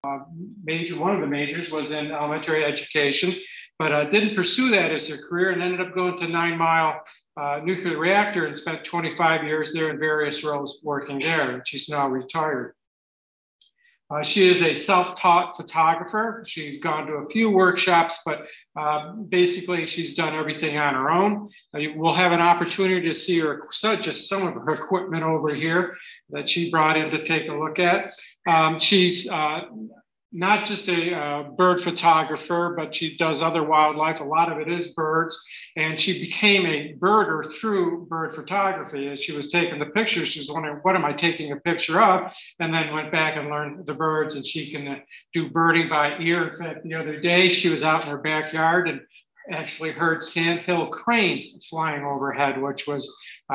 one of the majors was in elementary education, but didn't pursue that as a career and ended up going to 9 Mile nuclear reactor and spent 25 years there in various roles working there. She's now retired. She is a self-taught photographer. She's gone to a few workshops, but basically she's done everything on her own. We'll have an opportunity to see her, just some of her equipment over here that she brought in to take a look at. She's not just a bird photographer, but she does other wildlife. A lot of it is birds. And she became a birder through bird photography. As she was taking the pictures, she was wondering, what am I taking a picture of? And then went back and learned the birds, and she can do birding by ear. In fact, the other day, she was out in her backyard and actually heard sandhill cranes flying overhead, which was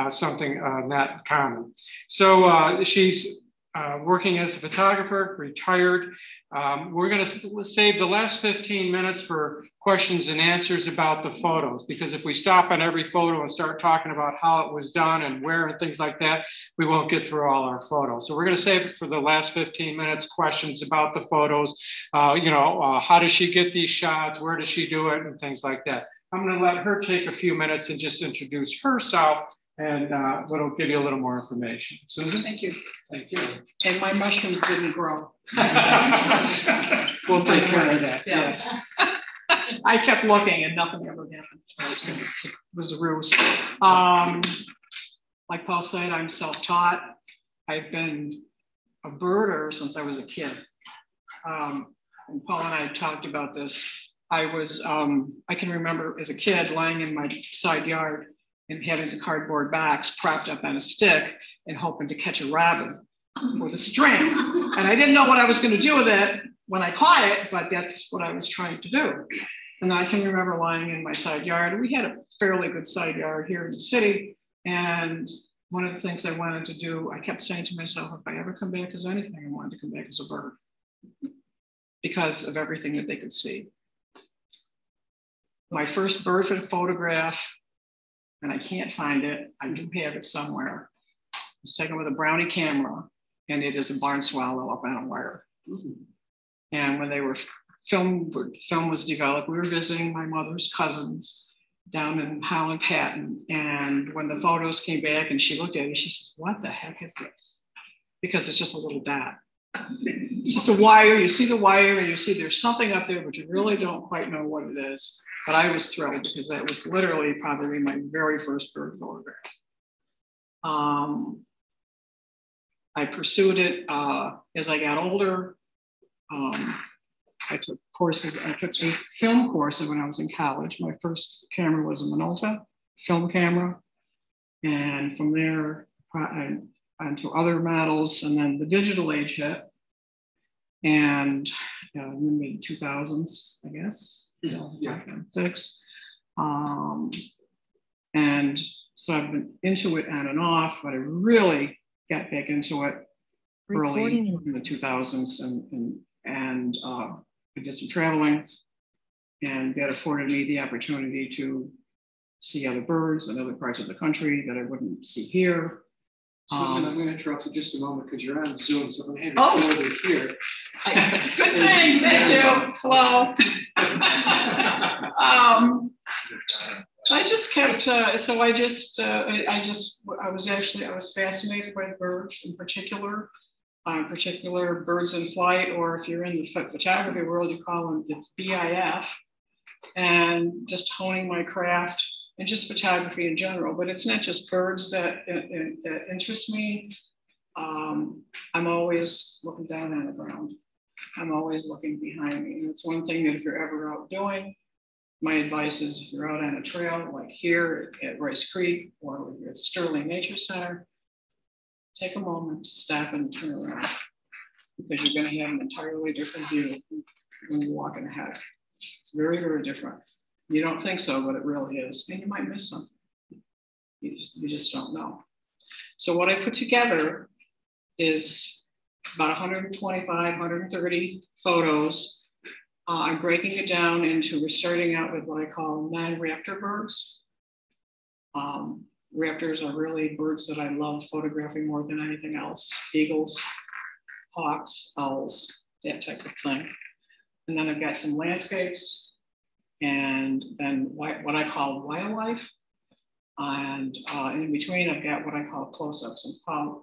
something not common. So she's working as a photographer, retired. We're going to save the last 15 minutes for questions and answers about the photos, because if we stop on every photo and start talking about how it was done and where and things like that, we won't get through all our photos. So we're going to save it for the last 15 minutes, questions about the photos. How does she get these shots? Where does she do it? And things like that. I'm going to let her take a few minutes and just introduce herself, and it'll give you a little more information. Susan? Thank you. Thank you. And my mushrooms didn't grow. We'll take care of that. Yeah. Yes. I kept looking and nothing ever happened. It was a ruse. Like Paul said, I'm self-taught. I've been a birder since I was a kid. And Paul and I talked about this. I can remember as a kid lying in my side yard and having the cardboard box propped up on a stick and hoping to catch a rabbit with a string. And I didn't know what I was going to do with it when I caught it, but that's what I was trying to do. And I can remember lying in my side yard. We had a fairly good side yard here in the city. And one of the things I wanted to do, I kept saying to myself, if I ever come back as anything, I wanted to come back as a bird because of everything that they could see. My first bird photograph, and I can't find it, I do have it somewhere, was taken with a brownie camera, and it is a barn swallow up on a wire. And when they were film was developed, we were visiting my mother's cousins down in Holland Patton. And when the photos came back and she looked at it, she says, what the heck is this? Because it's just a little dot. It's just a wire. You see the wire and you see there's something up there, but you really don't quite know what it is. But I was thrilled because that was literally probably my very first bird photograph. I pursued it as I got older. I took courses. I took a film course when I was in college. My first camera was a Minolta film camera. And from there, I went to other models, and then the digital age hit. And in the mid 2000s, I guess. 2006. And so I've been into it on and off, but I really got back into it early in the 2000s, and I did some traveling, and that afforded me the opportunity to see other birds in other parts of the country that I wouldn't see here. Susan, I'm going to interrupt you just a moment because you're on Zoom, so I'm going to hand it over here. Good thing, thank you. Hello. I just kept, I was fascinated by birds in particular birds in flight, or if you're in the photography world, you call them the BIF, and just honing my craft and just photography in general. But it's not just birds that interest me. I'm always looking down on the ground. I'm always looking behind me. And it's one thing that if you're ever out doing, my advice is if you're out on a trail, like here at Rice Creek or at Sterling Nature Center, take a moment to stop and turn around, because you're going to have an entirely different view when you're walking ahead. It's very, very different. You don't think so, but it really is. And you might miss something. You just don't know. So what I put together is about 125, 130 photos. I'm breaking it down into, we're starting out with what I call non-raptor birds. Raptors are really birds that I love photographing more than anything else. Eagles, hawks, owls. that type of thing. And then I've got some landscapes, and then what I call wildlife. And in between, I've got what I call close-ups. And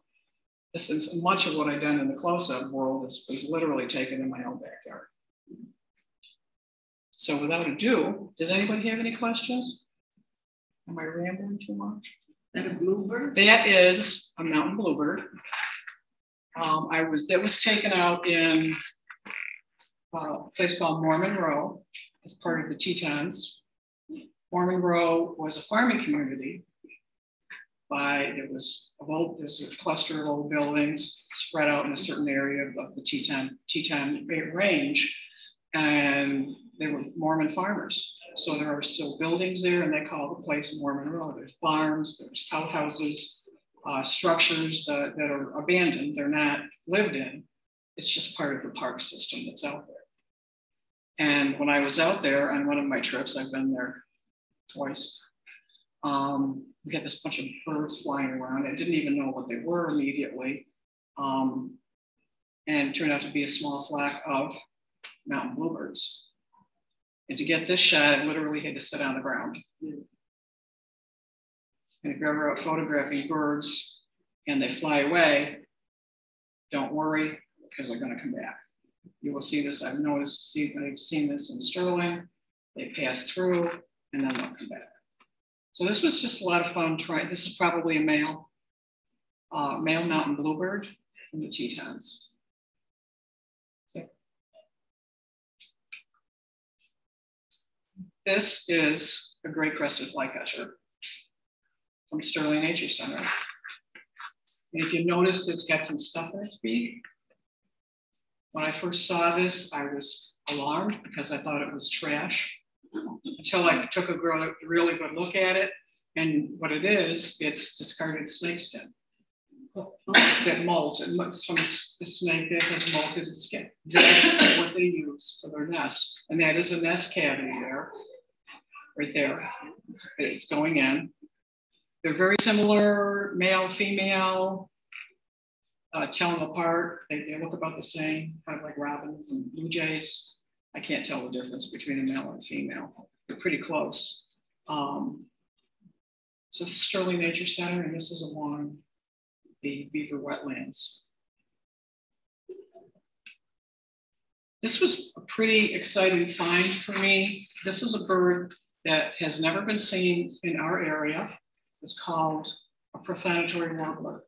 this is much of what I've done in the close-up world was literally taken in my own backyard. So without ado, does anybody have any questions? Am I rambling too much? That a bluebird? That is a mountain bluebird. That was taken out in a place called Mormon Row as part of the Tetons. Mormon Row was a farming community. There's a cluster of old buildings spread out in a certain area of the Teton range, and they were Mormon farmers. So there are still buildings there, and they call the place Mormon Row. There's barns, there's outhouses, structures that are abandoned. They're not lived in. It's just part of the park system that's out there. And when I was out there on one of my trips, I've been there twice. We had this bunch of birds flying around. I didn't even know what they were immediately. And it turned out to be a small flock of mountain bluebirds. And to get this shot, I literally had to sit on the ground. And if you're ever out photographing birds and they fly away, don't worry, because they're going to come back. You will see this. I've seen this in Sterling. They pass through and then they'll come back. So this was just a lot of fun trying. This is probably a male mountain bluebird from the Tetons. So this is a great crested flycatcher from Sterling Nature Center. And if you notice, it's got some stuff in its beak. When I first saw this, I was alarmed because I thought it was trash until I took a really good look at it. And what it is, it's discarded snakeskin that molted. It's from the snake that has molted its skin. That's what they use for their nest. And that is a nest cavity there, right there. It's going in. They're very similar, male, female. Tell them apart. They look about the same, kind of like robins and blue jays. I can't tell the difference between a male and a female. They're pretty close. So this is Sterling Nature Center, and this is along the beaver wetlands. This was a pretty exciting find for me. This is a bird that has never been seen in our area. It's called a Profanatory Warbler.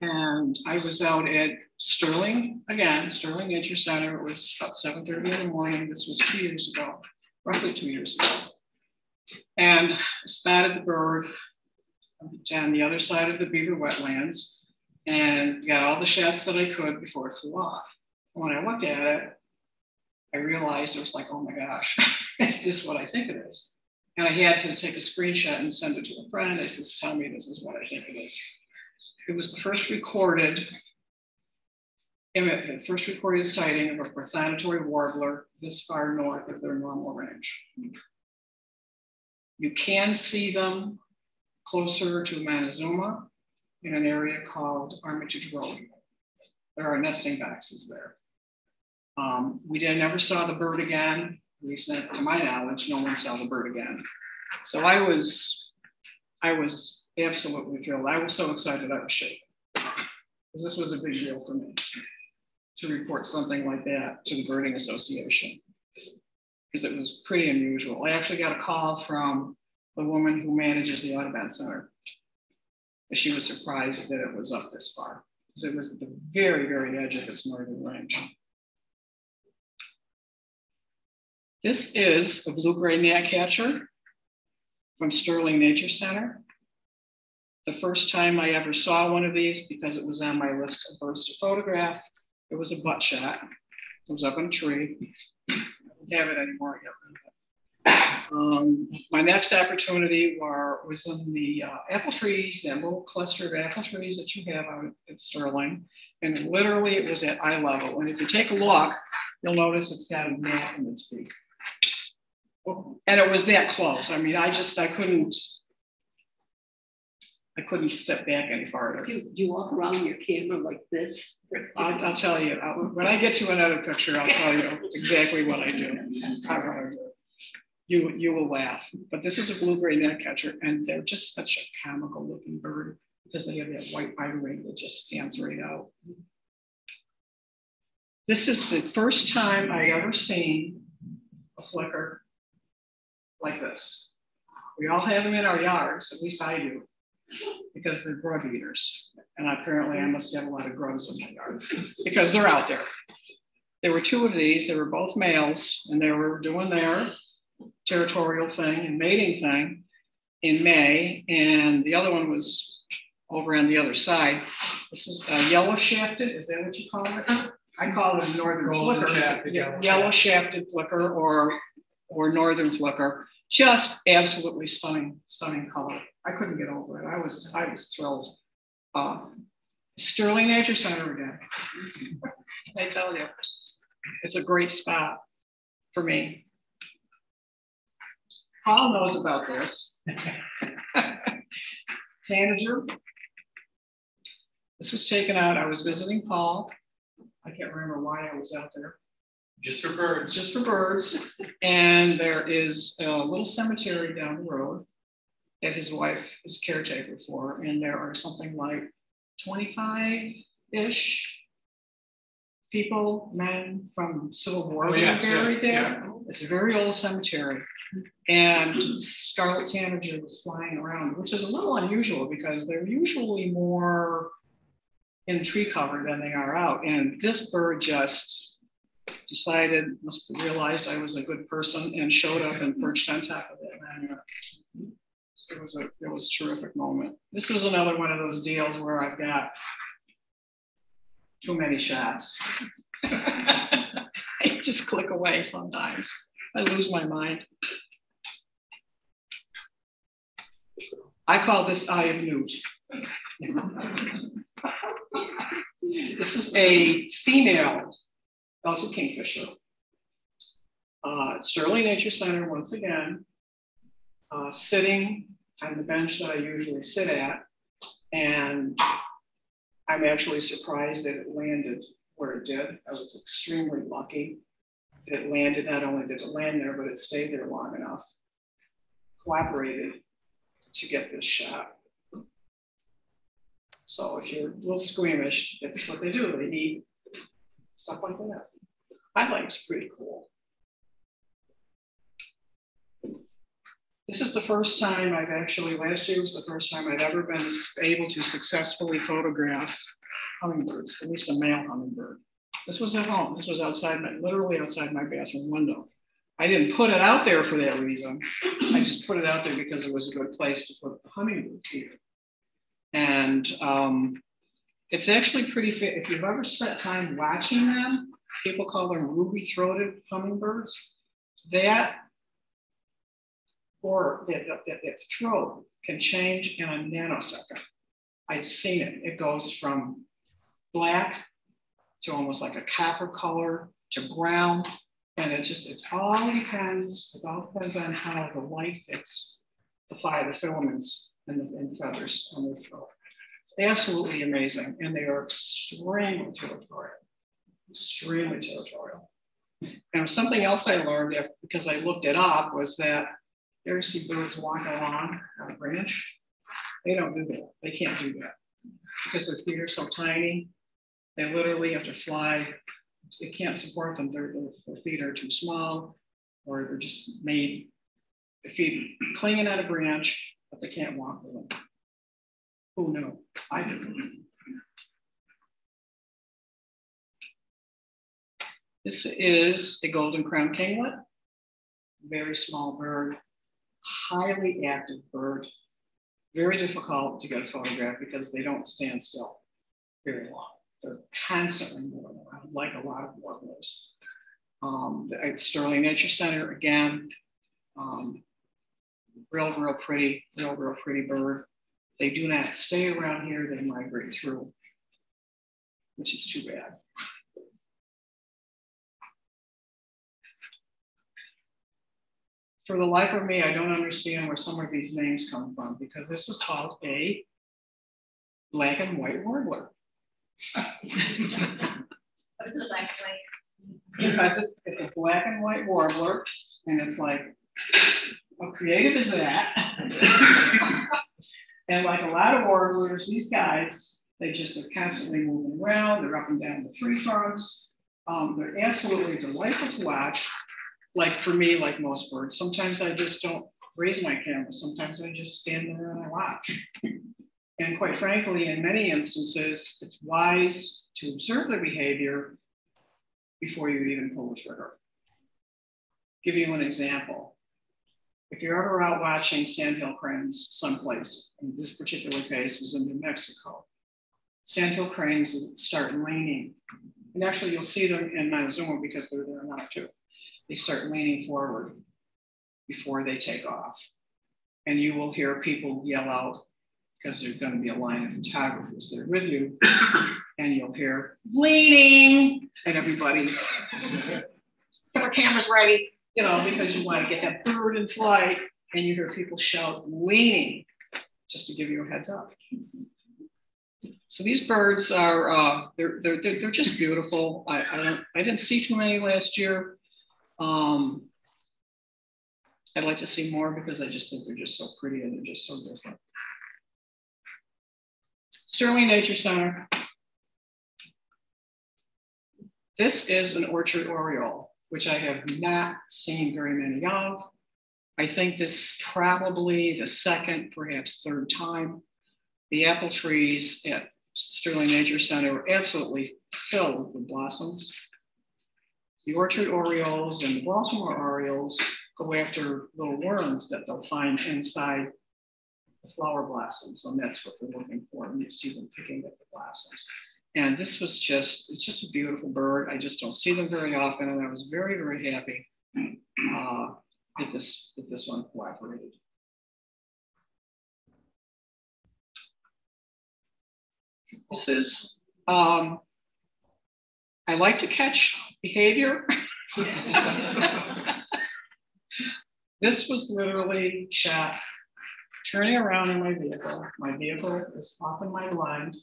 And I was out at Sterling Nature Center. It was about 7:30 in the morning. This was 2 years ago, roughly 2 years ago. And I spotted the bird on the other side of the beaver wetlands and got all the shots that I could before it flew off. And when I looked at it, I realized it was like, oh my gosh, is this what I think it is? And I had to take a screenshot and send it to a friend. I said, tell me this is what I think it is. It was the first recorded sighting of a Profanatory Warbler this far north of their normal range. You can see them closer to Manazuma in an area called Armitage Road. There are nesting boxes there. We never saw the bird again. At least not to my knowledge, no one saw the bird again. So I was absolutely thrilled. I was so excited I was shaking. Because this was a big deal for me to report something like that to the Birding Association. Because it was pretty unusual. I actually got a call from the woman who manages the Audubon Center. And she was surprised that it was up this far. Because it was at the very, very edge of its northern range. This is a blue-gray gnatcatcher from Sterling Nature Center. The first time I ever saw one of these, because it was on my list of birds to photograph, it was a butt shot. It was up in a tree. I don't have it anymore yet. My next opportunity was in the apple trees, that little cluster of apple trees that you have out at Sterling. And literally it was at eye level. And if you take a look, you'll notice it's got a gnat in its beak. And it was that close. I mean, I couldn't step back any farther. Do you walk around your camera like this? I'll tell you, when I get you another picture, I'll tell you exactly what I do. You will laugh, but this is a blue-gray netcatcher, and they're just such a comical looking bird because they have that white eye ring that just stands right out. This is the first time I've ever seen a flicker like this. We all have them in our yards, at least I do, because they're grub eaters. And apparently I must have a lot of grubs in my yard because they're out there. There were two of these, they were both males, and they were doing their territorial thing and mating thing in May, and the other one was over on the other side. This is a yellow shafted, is that what you call it? I call it a northern flicker. Yellow shafted flicker or northern flicker. Just absolutely stunning color. I couldn't get over it. I was thrilled. Sterling Nature Center again. I tell you, it's a great spot for me. Paul knows about this. Tanager. This was taken out. I was visiting Paul. I can't remember why I was out there. Just for birds. Just for birds. And there is a little cemetery down the road that his wife is caretaker for. And there are something like 25-ish people, men from Civil War buried there. Yeah. It's a very old cemetery. And scarlet tanager was flying around, which is a little unusual because they're usually more in tree cover than they are out. And this bird just realized I was a good person and showed up and perched on top of it. And it was a terrific moment. This was another one of those deals where I've got too many shots. I just click away sometimes. I lose my mind. I call this Eye of Newt. This is a female belted kingfisher. Sterling Nature Center, once again, sitting on the bench that I usually sit at. And I'm actually surprised that it landed where it did. I was extremely lucky that it landed. Not only did it land there, but it stayed there long enough, cooperated to get this shot. So if you're a little squeamish, that's what they do. They need stuff like that. I think it's pretty cool. This is the first time last year was the first time I've ever been able to successfully photograph hummingbirds, at least a male hummingbird. This was at home. This was literally outside my bathroom window. I didn't put it out there for that reason. I just put it out there because it was a good place to put the hummingbird feeder. And it's actually pretty fit. If you've ever spent time watching them, people call them ruby-throated hummingbirds. That throat can change in a nanosecond. I've seen it. It goes from black to almost like a copper color to brown. And it all depends on how the light hits the filaments and feathers on their throat. It's absolutely amazing. And they are extremely territorial. And something else I learned because I looked it up was that you ever see birds walking along on a branch? They don't do that. They can't do that because their feet are so tiny. They literally have to fly. It can't support them. Their feet are too small, or they're just made, their feet clinging on a branch, but they can't walk with them. Who knew? I didn't. This is a golden crown kinglet, very small bird, highly active bird, very difficult to get a photograph because they don't stand still very long. They're constantly moving around like a lot of warblers. At Sterling Nature Center, again, real pretty bird. They do not stay around here, they migrate through, which is too bad. For the life of me, I don't understand where some of these names come from because this is called a black and white warbler. Because it's a black and white warbler, and it's like, how creative is that? And like a lot of warblers, these guys, they just are constantly moving around. They're up and down the tree trunks. They're absolutely delightful to watch. Like for me, like most birds, sometimes I just don't raise my camera. Sometimes I just stand there and I watch. And quite frankly, in many instances, it's wise to observe their behavior before you even pull the trigger. Give you an example. If you're ever out watching sandhill cranes someplace, in this particular case was in New Mexico, sandhill cranes start leaning. And actually you'll see them in Manazuma because they're there now too. They start leaning forward before they take off. And you will hear people yell out, because there's going to be a line of photographers there with you, and you'll hear leaning, and everybody's, get our cameras ready, you know, because you want to get that bird in flight, and you hear people shout leaning, just to give you a heads up. So these birds are, they're just beautiful. I didn't see too many last year. I'd like to see more because I just think they're just so pretty and they're just so different. Sterling Nature Center. This is an orchard oriole, which I have not seen very many of. I think this is probably the second, perhaps third time. The apple trees at Sterling Nature Center are absolutely filled with blossoms. The orchard orioles and the Baltimore orioles go after little worms that they'll find inside the flower blossoms, and that's what they're looking for, and you see them picking at the blossoms. And this was just, it's just a beautiful bird. I just don't see them very often, and I was very, very happy that this one cooperated. This is, I like to catch behavior. This was literally shot turning around in my vehicle. My vehicle is often my blind,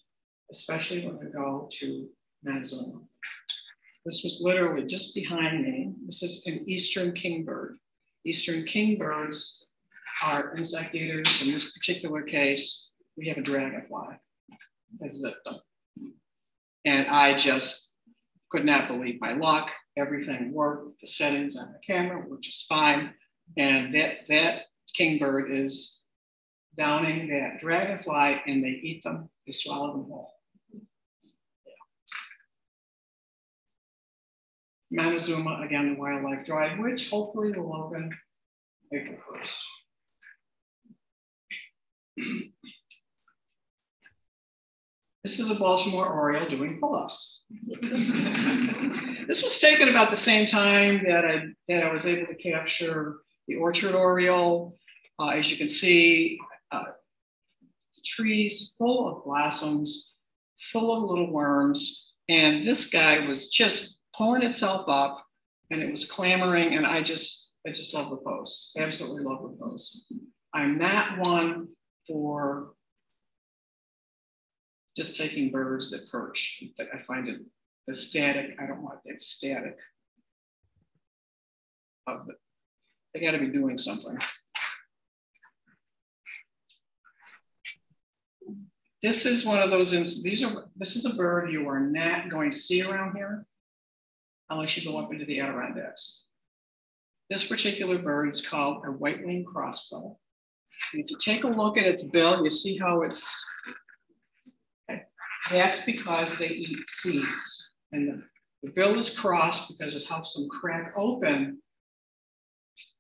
especially when I go to Manazuma. This was literally just behind me. This is an eastern kingbird. Eastern kingbirds are insect eaters. In this particular case, we have a dragonfly as a victim. And I just could not believe my luck. Everything worked. The settings on the camera were just fine. And that kingbird is downing that dragonfly, and they eat them. They swallow them whole. Yeah. Manazuma, again, the wildlife drive, which hopefully will open April 1st. This is a Baltimore Oriole doing pull-ups. This was taken about the same time that I was able to capture the orchard Oriole. As you can see, trees full of blossoms, full of little worms. And this guy was just pulling itself up, and it was clamoring. And I just love the pose. Absolutely love the pose. I'm not one for just taking birds that perch. I find it the static. I don't want that static of it. They got to be doing something. This is one of those, this is a bird you are not going to see around here unless you go up into the Adirondacks. This particular bird is called a white-winged crossbow. And if you take a look at its bill, you see how it's, okay. That's because they eat seeds. And the bill is crossed because it helps them crack open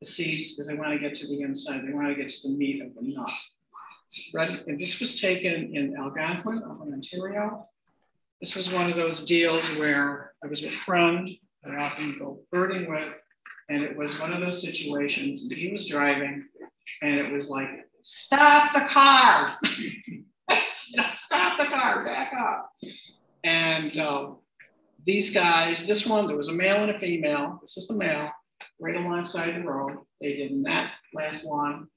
the seeds because they want to get to the inside. They want to get to the meat of the nut. And this was taken in Algonquin, up in Ontario. This was one of those deals where I was with a friend that I often go birding with, and it was one of those situations that he was driving, and it was like, stop the car, stop the car, back up. And these guys, this one, there was a male and a female. This is the male, right alongside the road. They did not last long.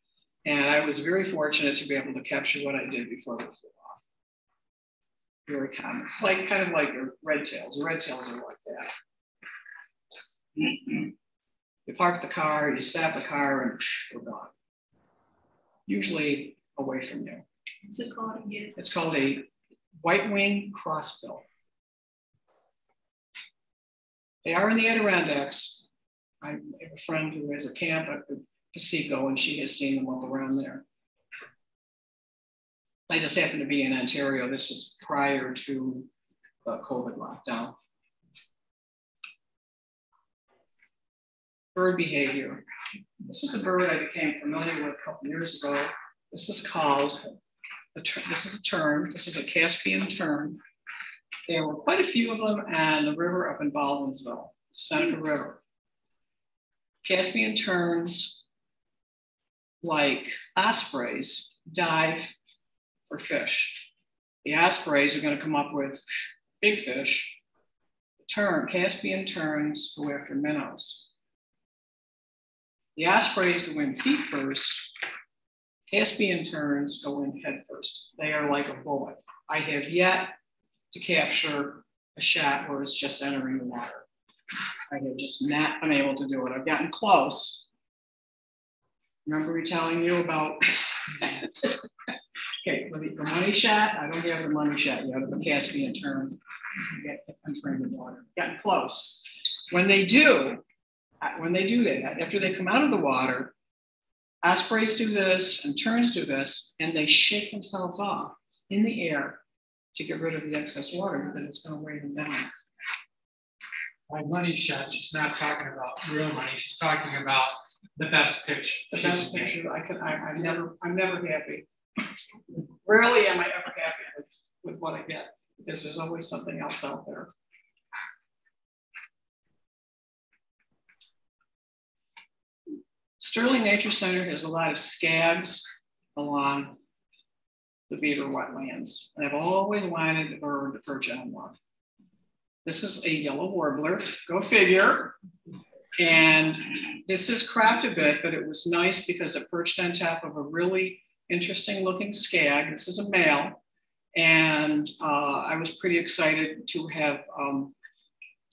And I was very fortunate to be able to capture what I did before they flew off. very common, like kind of like red tails. Red tails are like that. You park the car, you stop the car, and we're gone. Usually away from you. What's it called again? It's called a white-winged crossbill. They are in the Adirondacks. I have a friend who has a camp at the Pacifico, and she has seen them up around there. I just happened to be in Ontario. This was prior to the COVID lockdown. Bird behavior. This is a bird I became familiar with a couple years ago. This is called, this is a tern. This is a Caspian tern. There were quite a few of them on the river up in Baldwinsville, Seneca River. Caspian terns, like ospreys, dive for fish. The ospreys are going to come up with big fish. Caspian terns go after minnows. The ospreys go in feet first. Caspian terns go in head first. They are like a bullet. I have yet to capture a shot where it's just entering the water. I have just not been able to do it. I've gotten close. Remember me telling you about, okay, the money shot? I don't have the money shot yet of the Caspian tern entering the water. Gotten close. When they do that, after they come out of the water, ospreys do this and terns do this, and they shake themselves off in the air to get rid of the excess water because it's going to weigh them down. By money shot, she's not talking about real money. She's talking about the best picture. The best picture. I'm never happy. Rarely am I ever happy with what I get because there's always something else out there. Sterling Nature Center has a lot of skags along the beaver wetlands. And I've always wanted a bird to perch on one. This is a yellow warbler, go figure. And this is cropped a bit, but it was nice because it perched on top of a really interesting looking skag. This is a male. And I was pretty excited to have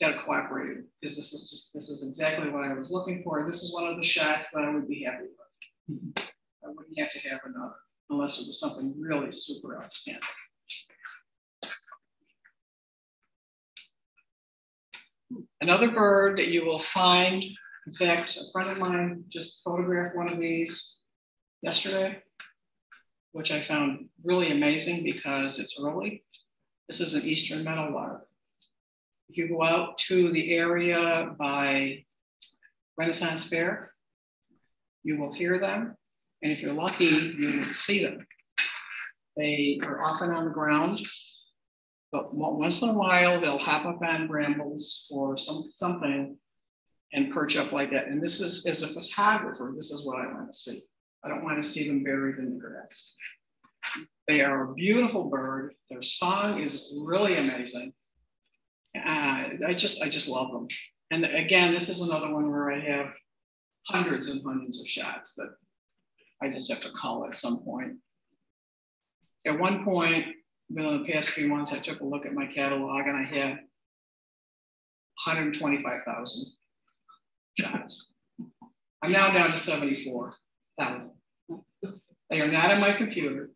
that it cooperated because this is exactly what I was looking for. This is one of the shots that I would be happy with. I wouldn't have to have another unless it was something really super outstanding. Another bird that you will find, in fact, a friend of mine just photographed one of these yesterday, which I found really amazing because it's early. This is an eastern meadowlark. If you go out to the area by Renaissance Fair, you will hear them. And if you're lucky, you will see them. They are often on the ground, but once in a while, they'll hop up on brambles or something and perch up like that. And this is, as a photographer, this is what I want to see. I don't want to see them buried in the grass. They are a beautiful bird. Their song is really amazing. I just love them. And again, this is another one where I have hundreds and hundreds of shots that I just have to call at some point. At one point, in the past few months, I took a look at my catalog and I had 125,000 shots. I'm now down to 74,000. They are not on my computer.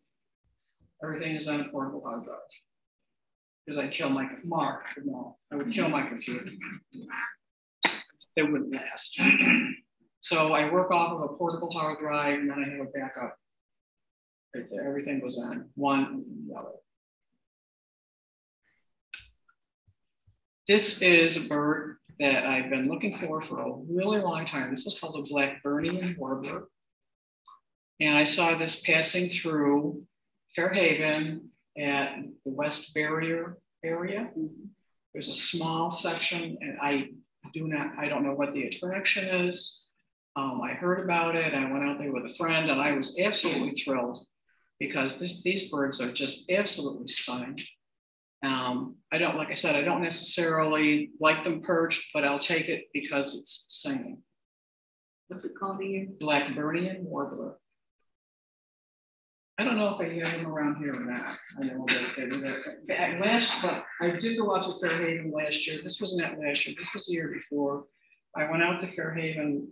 Everything is on a portable hard drive. Because I kill my I would kill my computer. They wouldn't last. So I work off of a portable hard drive and then I have a backup. Right there, everything goes on one and the other. This is a bird that I've been looking for a really long time. This is called a Blackburnian warbler. And I saw this passing through Fairhaven at the West Barrier area. There's a small section and I don't know what the attraction is. I heard about it. I went out there with a friend and I was absolutely thrilled because these birds are just absolutely stunning. Like I said, I don't necessarily like them perched, but I'll take it because it's singing. What's it called again? Blackburnian warbler. I don't know if I have them around here or not. I know that they were there but I did go out to Fairhaven last year. This wasn't that last year. This was the year before. I went out to Fairhaven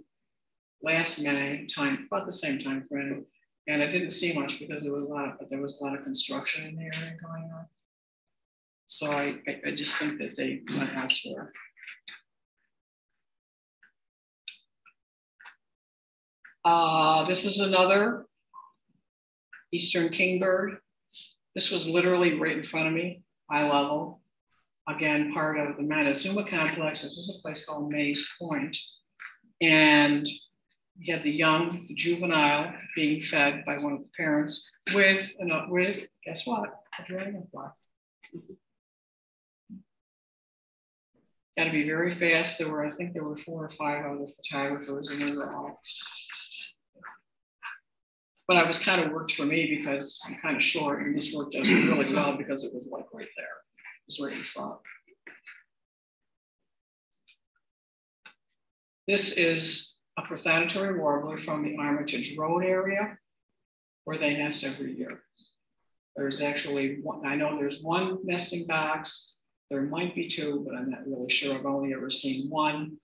last May, about the same time frame, and I didn't see much because there was a lot of construction in the area going on. So I just think that they went elsewhere. This is another Eastern Kingbird. This was literally right in front of me, eye level. Again, part of the Manazuma complex. This is a place called Mays Point. And you had the young, the juvenile being fed by one of the parents with guess what? A dragonfly. Got to be very fast. I think there were 4 or 5 other photographers, and they were all. But it was kind of worked for me because I'm kind of short, and this worked out really well because it was like right there. It was right in front. This is a Profanatory Warbler from the Armitage Road area, where they nest every year. There's actually one, I know there's one nesting box. There might be 2, but I'm not really sure. I've only ever seen one.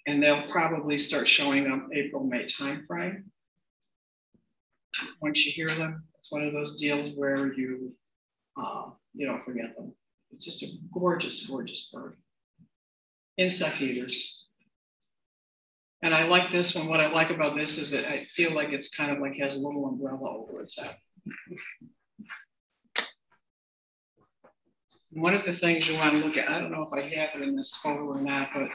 And they'll probably start showing up April, May timeframe. Once you hear them, it's one of those deals where you don't forget them. It's just a gorgeous, gorgeous bird. Insect eaters. And I like this one. What I like about this is that I feel like it's kind of like has a little umbrella over its head. One of the things you want to look at, I don't know if I have it in this photo or not, but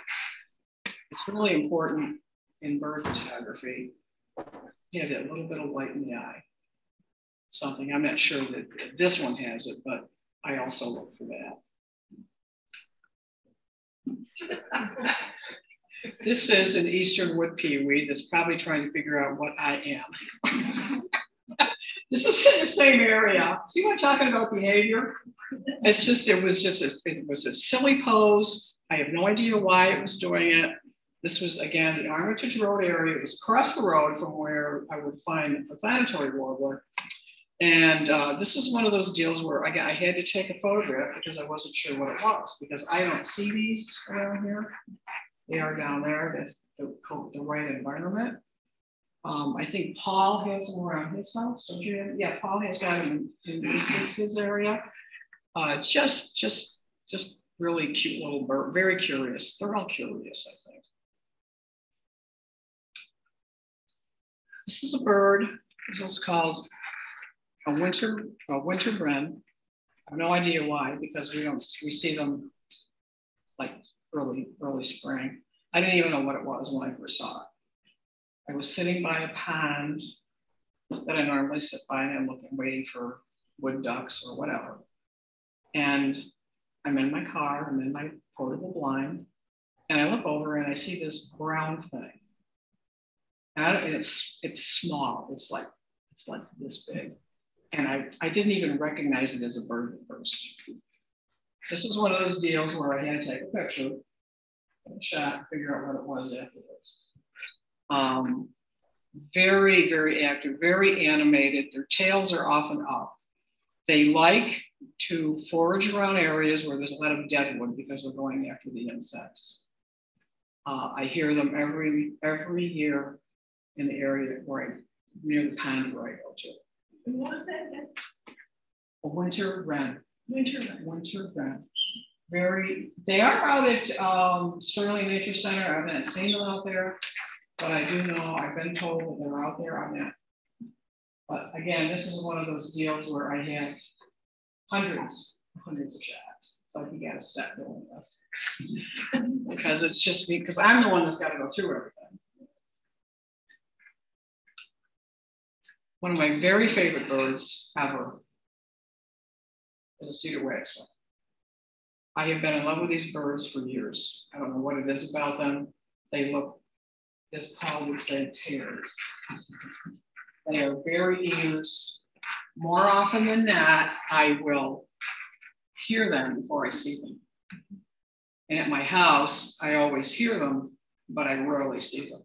it's really important in bird photography. Yeah, that little bit of light in the eye. Something, I'm not sure that this one has it, but I also look for that. This is an eastern wood peaweed that's probably trying to figure out what I am. This is in the same area. See what I'm talking about behavior? It's just, it was a silly pose. I have no idea why it was doing it. This was, again, the Armitage Road area. It was across the road from where I would find the Profanatory Warbler. And this was one of those deals where I had to take a photograph because I wasn't sure what it was, because I don't see these around here. They are down there. That's the right environment. I think Paul has them around his house. So yeah, Paul has got them in his area. Just really cute little bird, very curious. They're all curious, I think. This is a bird. This is called a winter wren. I have no idea why, because we see them like early spring. I didn't even know what it was when I first saw it. I was sitting by a pond that I normally sit by, and I'm waiting for wood ducks or whatever. And I'm in my car, I'm in my portable blind, and I look over and I see this brown thing. And it's small, it's like this big. And I didn't even recognize it as a bird at first. This is one of those deals where I had to take a picture, a shot, figure out what it was afterwards. Very, very active, very animated. Their tails are often up. They like to forage around areas where there's a lot of deadwood because they're going after the insects. I hear them every year in the area near the pond where I go to. And what was that again? A winter wren. Winter wren. Winter wren. They are out at Sterling Nature Center. I've not seen them out there, but I do know, I've been told that they're out there on that. But again, this is one of those deals where I have hundreds of shots. It's like you got to set doing this. Because it's just me, because I'm the one that's got to go through everything. One of my very favorite birds ever is a cedar waxwing. I have been in love with these birds for years. I don't know what it is about them. They look, as Paul would say, tailored. They are very ears. More often than not, I will hear them before I see them. And at my house, I always hear them, but I rarely see them.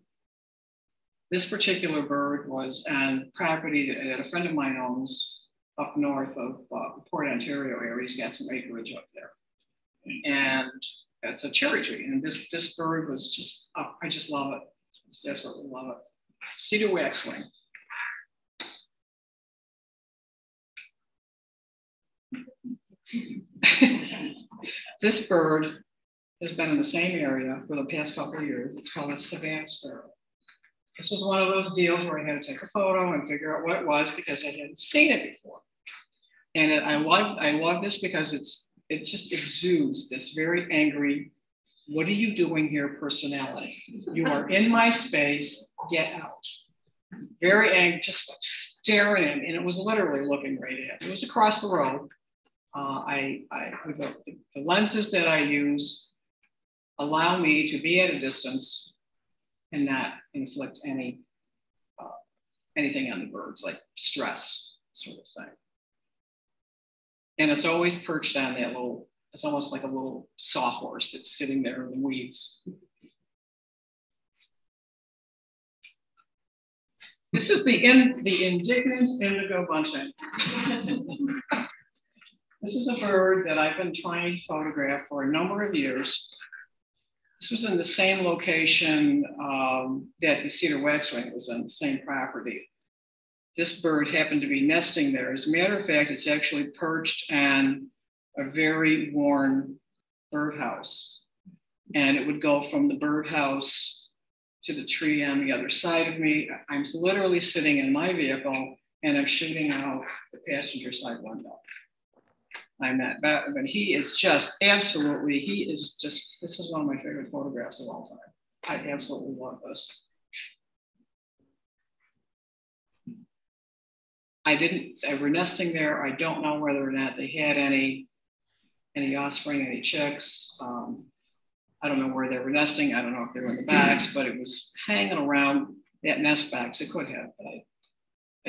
This particular bird was on property that a friend of mine owns up north of Port Ontario area. He's got some acreage up there. And it's a cherry tree. And this bird was just, I just love it. Just absolutely love it. Cedar waxwing. This bird has been in the same area for the past couple of years. It's called a Savannah Sparrow. This was one of those deals where I had to take a photo and figure out what it was because I hadn't seen it before. And I love this because it just exudes this very angry, what are you doing here personality. You are in my space, get out. Very angry, just staring at me. And it was literally looking right at me. It was across the road. With the lenses that I use allow me to be at a distance and not inflict anything on the birds, like stress sort of thing. And it's always perched on that little, it's almost like a little sawhorse that's sitting there in the weeds. This is the indignant indigo bunting. This is a bird that I've been trying to photograph for a number of years. This was in the same location that the cedar waxwing was on, the same property. This bird happened to be nesting there. As a matter of fact, it's actually perched on a very worn birdhouse. And it would go from the birdhouse to the tree on the other side of me. I'm literally sitting in my vehicle and I'm shooting out the passenger side window. I'm at that, but he is just absolutely, this is one of my favorite photographs of all time. I absolutely love this. They were nesting there. I don't know whether or not they had any offspring, any chicks. I don't know where they were nesting. I don't know if they were in the box, but it was hanging around that nest box. It could have, but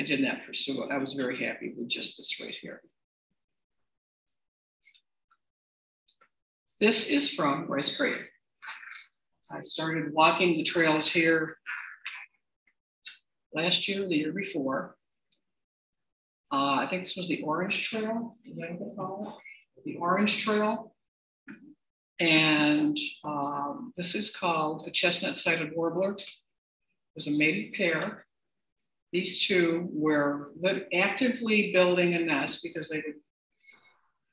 I did not pursue it. I was very happy with just this right here. This is from Rice Creek. I started walking the trails here last year, the year before. I think this was the Orange Trail. Is that what they call it? The Orange Trail. And this is called a chestnut-sided warbler. It was a mated pair. These two were actively building a nest because they would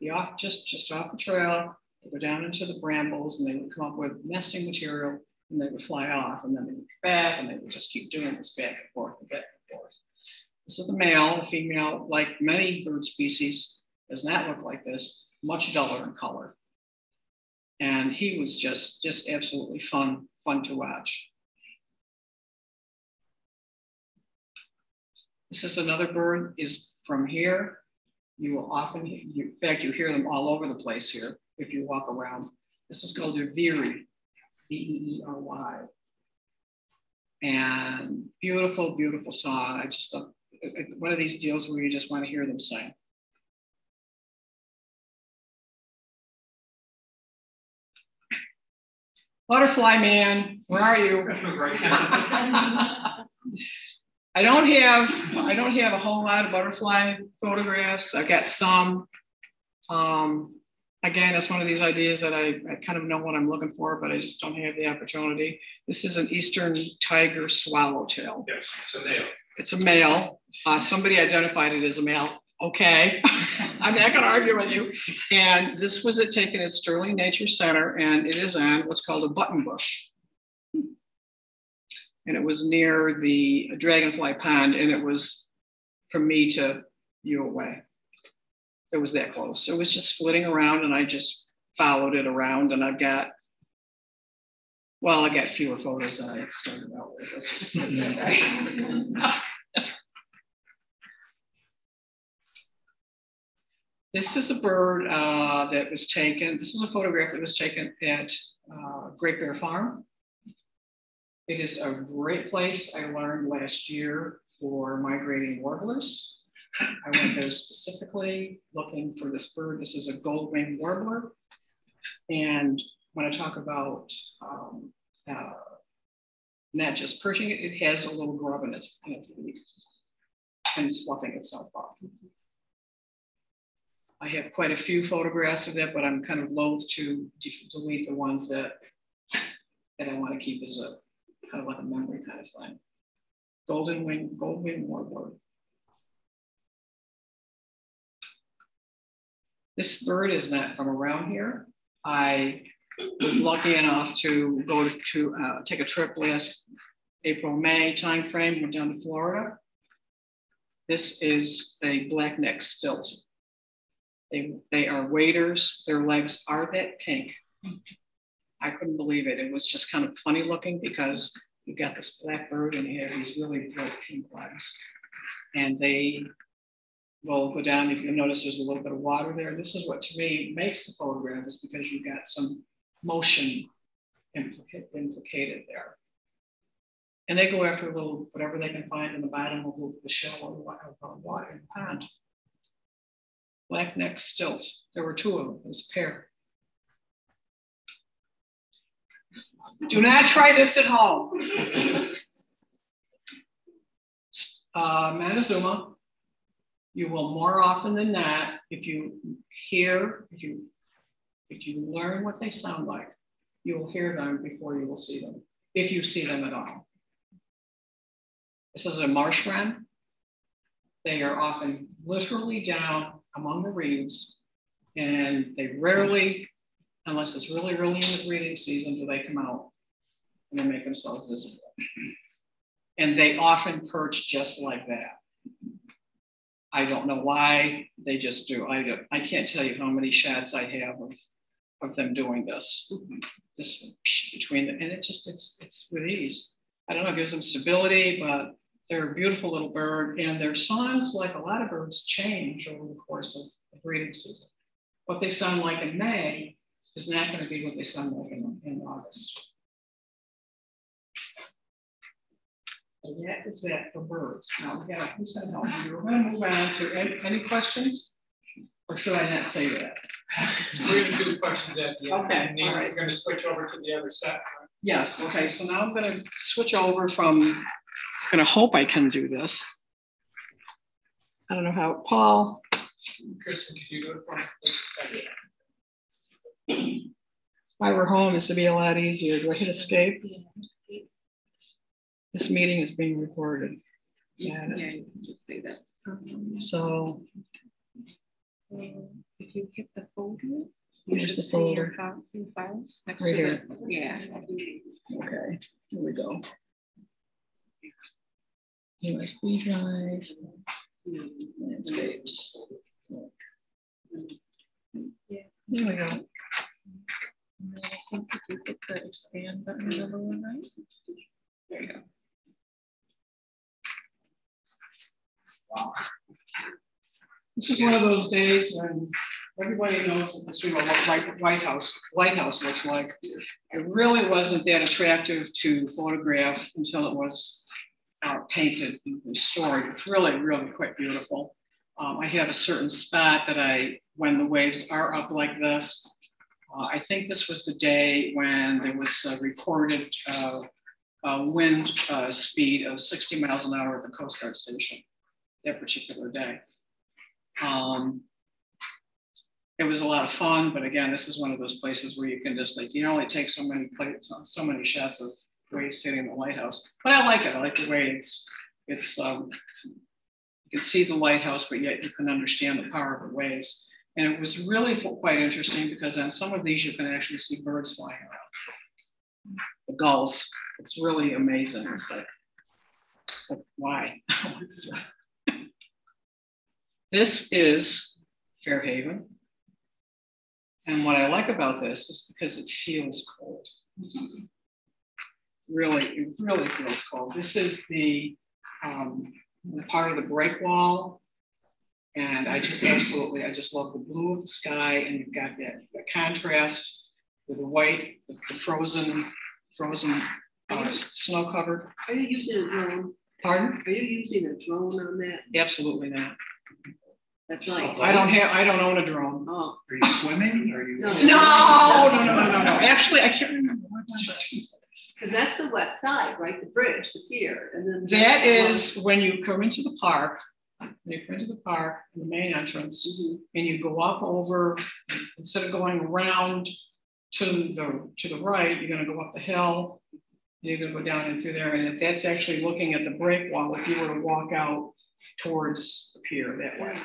be off just off the trail. They go down into the brambles and they would come up with nesting material and they would fly off and then they would come back and they would just keep doing this back and forth and back and forth. This is the male. The female, like many bird species, does not look like this, much duller in color. And he was just absolutely fun to watch. This is another bird, is from here. You will often, in fact, you hear them all over the place here if you walk around. This is called a veery, V-E-E-R-Y. And beautiful, beautiful song. I just thought, one of these deals where you just want to hear them sing. Butterfly man, where are you? I don't have a whole lot of butterfly photographs. I've got some. Again, it's one of these ideas that I kind of know what I'm looking for, but I just don't have the opportunity. This is an eastern tiger swallowtail. Yes, it's a male. It's a male. Somebody identified it as a male. Okay, I'm not going to argue with you. And this was taken at Sterling Nature Center, and it is on what's called a button bush. And it was near the Dragonfly Pond, and it was from me to you away. It was that close. It was just flitting around, and I just followed it around, and I got fewer photos than I started out with. This is a bird that was taken. This is a photograph that was taken at Great Bear Farm. It is a great place. I learned last year for migrating warblers. I went there specifically looking for this bird. This is a gold-winged warbler. And when I talk about not just perching it, it has a little grub in its beak, and it's fluffing itself up. I have quite a few photographs of that, but I'm kind of loath to delete the ones that I want to keep as a kind of like a memory kind of thing. Golden wing warbler. This bird is not from around here. I was lucky enough to go to take a trip last April, May timeframe, went down to Florida. This is a black-necked stilt. They are waders. Their legs are that pink. I couldn't believe it. It was just kind of funny looking because you got this black bird and you have these really bright pink legs. And they will go down. If you notice, there's a little bit of water there. This is what to me makes the photograph, is because you've got some motion implicated there. And they go after a little, whatever they can find in the bottom of the shell or the water in the pond. Black-necked stilt. There were two of them. It was a pair. Do not try this at home. Manazuma, you will more often than not, if you learn what they sound like, you will hear them before you will see them, if you see them at all. This is a marsh wren. They are often literally down among the reeds, and they rarely, unless it's really early in the breeding season, do they come out and they make themselves visible. And they often perch just like that. I don't know why, they just do. I can't tell you how many shots I have of them doing this. Just between them, and it's with ease. I don't know, it gives them stability, but they're a beautiful little bird, and their songs, like a lot of birds, change over the course of the breeding season. What they sound like in May is not going to be what they sound like in August. So that is that for birds. Now we got who's going to help me? We're going to move on to any questions, or should I not say that? We're going to do questions at the end. Okay, And then all right. we're going to switch over to the other set. Yes. Okay. So now I'm going to switch over from. I'm going to hope I can do this. I don't know how. Paul. Kristen, could you do it for me, please? If I were home, this would be a lot easier. Do I hit escape? This meeting is being recorded. Yeah, you can just say that. So If you hit the folder, here's the folder. Your files next Right to here. the, yeah. Okay, here we go. USB drive, landscapes. Yeah. Here we go. And then I think if you hit the expand button, the lower right. There you go. This is one of those days when everybody knows what the Lighthouse looks like. It really wasn't that attractive to photograph until it was painted and restored. It's really, really quite beautiful. I have a certain spot that when the waves are up like this, I think this was the day when there was a reported wind speed of 60 miles an hour at the Coast Guard station that particular day. It was a lot of fun, but again, this is one of those places where you can just only take so many shots of waves hitting the lighthouse. But I like it. I like the way you can see the lighthouse, but yet you can understand the power of the waves. And it was really quite interesting because on some of these you can actually see birds flying around. The gulls. It's really amazing. It's like, why? This is Fairhaven. And what I like about this is because it feels cold. Really, it really feels cold. This is the part of the break wall. And I just love the blue of the sky, and you've got that contrast with the white, with the frozen snow covered. Are you using a drone? Pardon? Are you using a drone on that? Absolutely not. That's nice. I don't own a drone. Oh. Are you swimming? Are you? No. Actually, I can't remember. Because that's the west side, right? The bridge, the pier. And then that is when you come into the park, the main entrance, and you go up over, instead of going around to the right, you're going to go up the hill, you're going to go down and through there, and that's actually looking at the break wall if you were to walk out towards the pier that way.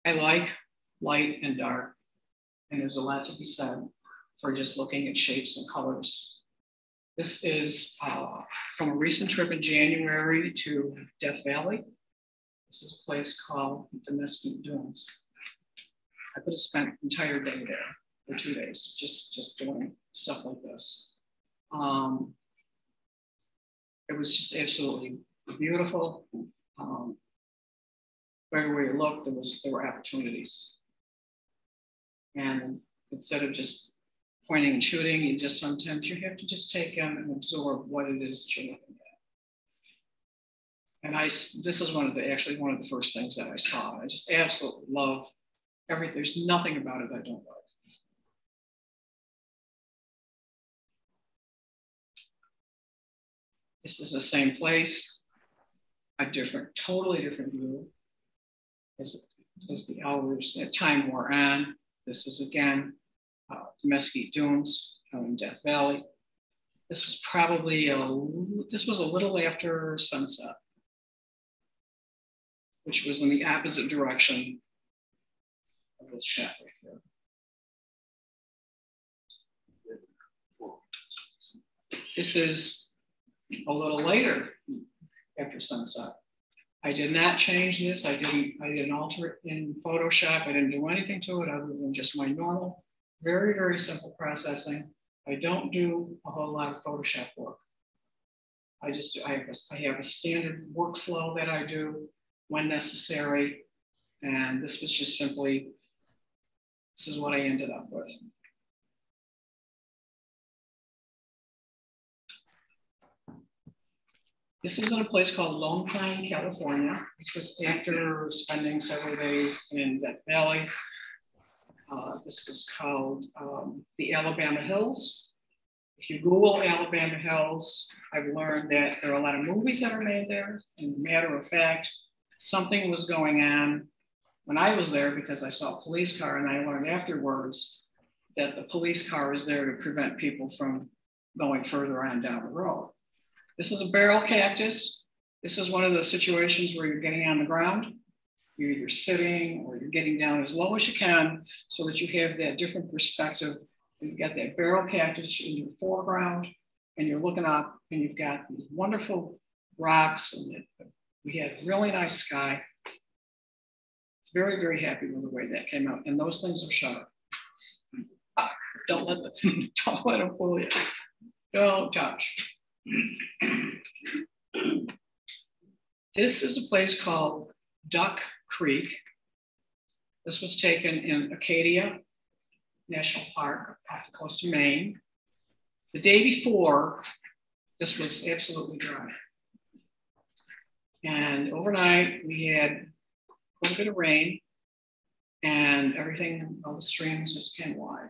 I like light and dark, and there's a lot to be said for just looking at shapes and colors. This is from a recent trip in January to Death Valley. This is a place called the Mesquite Dunes. I could have spent an entire day there for 2 days, just doing stuff like this. It was just absolutely beautiful. Everywhere you looked, there were opportunities. And instead of just pointing and shooting, you just sometimes you have to just take in and absorb what it is that you're looking at. And this is one of the first things that I saw. I just absolutely love everything. There's nothing about it I don't like. This is the same place, totally different view as the hours, time wore on. This is again, the Mesquite Dunes in Death Valley. This was probably this was a little after sunset, which was in the opposite direction of this shot right here. This is a little later after sunset. I did not change this. I didn't alter it in Photoshop. I didn't do anything to it other than just my normal, very, very simple processing. I don't do a whole lot of Photoshop work. I have a standard workflow that I do when necessary. And this was just simply, this is what I ended up with. This is in a place called Lone Pine, California. This was after spending several days in Death Valley. This is called the Alabama Hills. If you Google Alabama Hills, I've learned that there are a lot of movies that are made there. And matter of fact, something was going on when I was there because I saw a police car, and I learned afterwards that the police car is there to prevent people from going further on down the road. This is a barrel cactus. This is one of those situations where you're getting on the ground. You're either sitting or you're getting down as low as you can so that you have that different perspective. You've got that barrel cactus in your foreground and you're looking up and you've got these wonderful rocks and we had really nice sky. It's very, very happy with the way that came out. And those things are sharp. Don't let them fool you. Don't touch. This is a place called Duck Creek. This was taken in Acadia National Park off the coast of Maine. The day before, this was absolutely dry. And overnight, we had quite a bit of rain and everything, all the streams just came wide.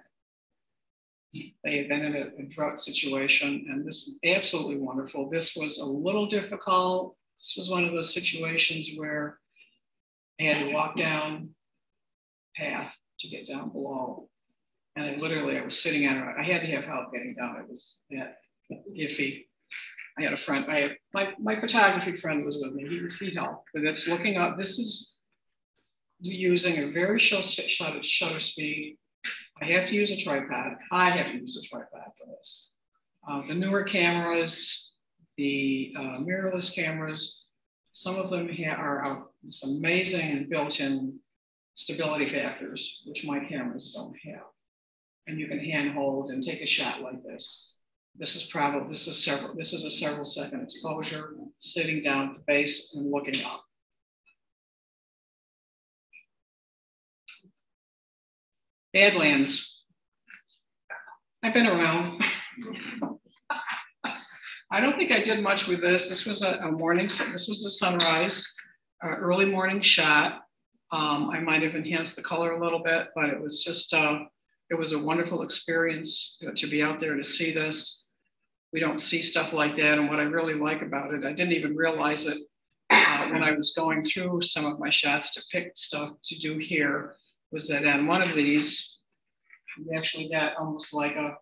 They had been in a drought situation, and this is absolutely wonderful. This was a little difficult. This was one of those situations where I had to walk down path to get down below. And I was sitting on it. I had to have help getting down. It was iffy. I had a friend, my photography friend was with me. He helped, but it's looking up. This is using a very shutter speed. I have to use a tripod. I have to use a tripod for this. The newer cameras, the mirrorless cameras, some of them are some amazing and built-in stability factors, which my cameras don't have. And you can handhold and take a shot like this. This is a several second exposure, sitting down at the base and looking up. Badlands. I've been around. I don't think I did much with this. This was a sunrise, early morning shot. I might have enhanced the color a little bit, but it was just, it was a wonderful experience to be out there to see this. We don't see stuff like that. And what I really like about it, I didn't even realize it when I was going through some of my shots to pick stuff to do here, was that on one of these, we actually got almost like a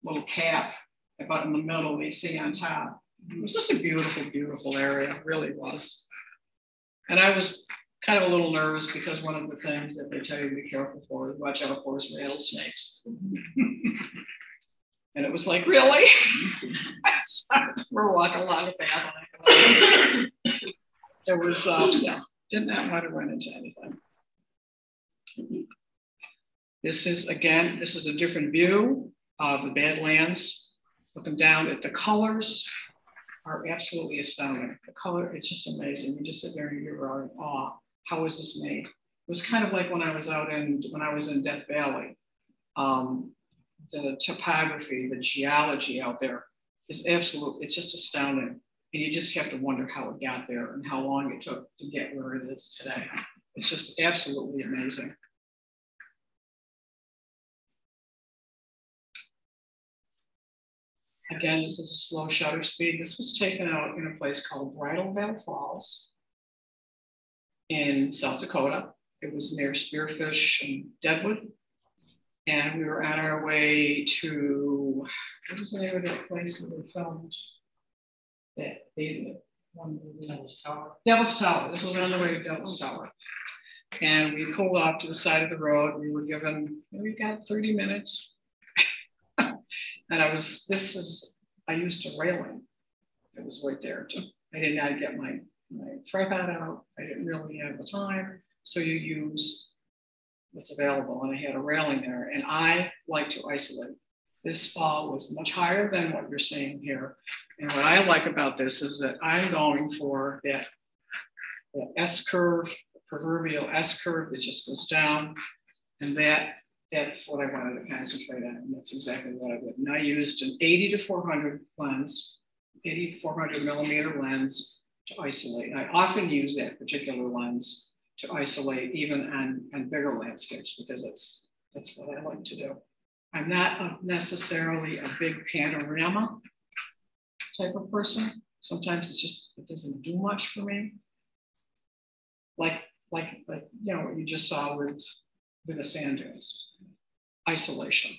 little cap about in the middle, they see on top. It was just a beautiful, beautiful area, it really was. And I was kind of a little nervous because one of the things that they tell you to be careful for, watch out for, is rattlesnakes. And it was like, really? We're walking along the path. It was, yeah, did not want to run into anything. This is, again, this is a different view of the Badlands. Looking down at the colors are absolutely astounding. The color, it's just amazing. You just sit there and you're in awe. How was this made? It was kind of like when I was in Death Valley. The topography, the geology out there is absolutely, it's just astounding. And you just have to wonder how it got there and how long it took to get where it is today. It's just absolutely amazing. Again, this is a slow shutter speed. This was taken out in a place called Bridal Veil Falls in South Dakota. It was near Spearfish and Deadwood. And we were on our way to, what is the name of that place where we filmed? Devil's Tower. Devil's Tower. This was on the way to Devil's Tower. And we pulled off to the side of the road. We were given, we got 30 minutes. And I used a railing. It was right there too. I did not get my tripod out. I didn't really have the time. So you use what's available. And I had a railing there. And I like to isolate. This fall was much higher than what you're seeing here. And what I like about this is that I'm going for that S-curve, proverbial S-curve that just goes down. And that's what I wanted to concentrate on. And that's exactly what I did. And I used an 80 to 400 lens, 80 to 400 millimeter lens to isolate. I often use that particular lens to isolate even on bigger landscapes because that's what I like to do. I'm not necessarily a big panorama type of person. Sometimes it doesn't do much for me. Like you know what you just saw with the sand dunes. Isolation.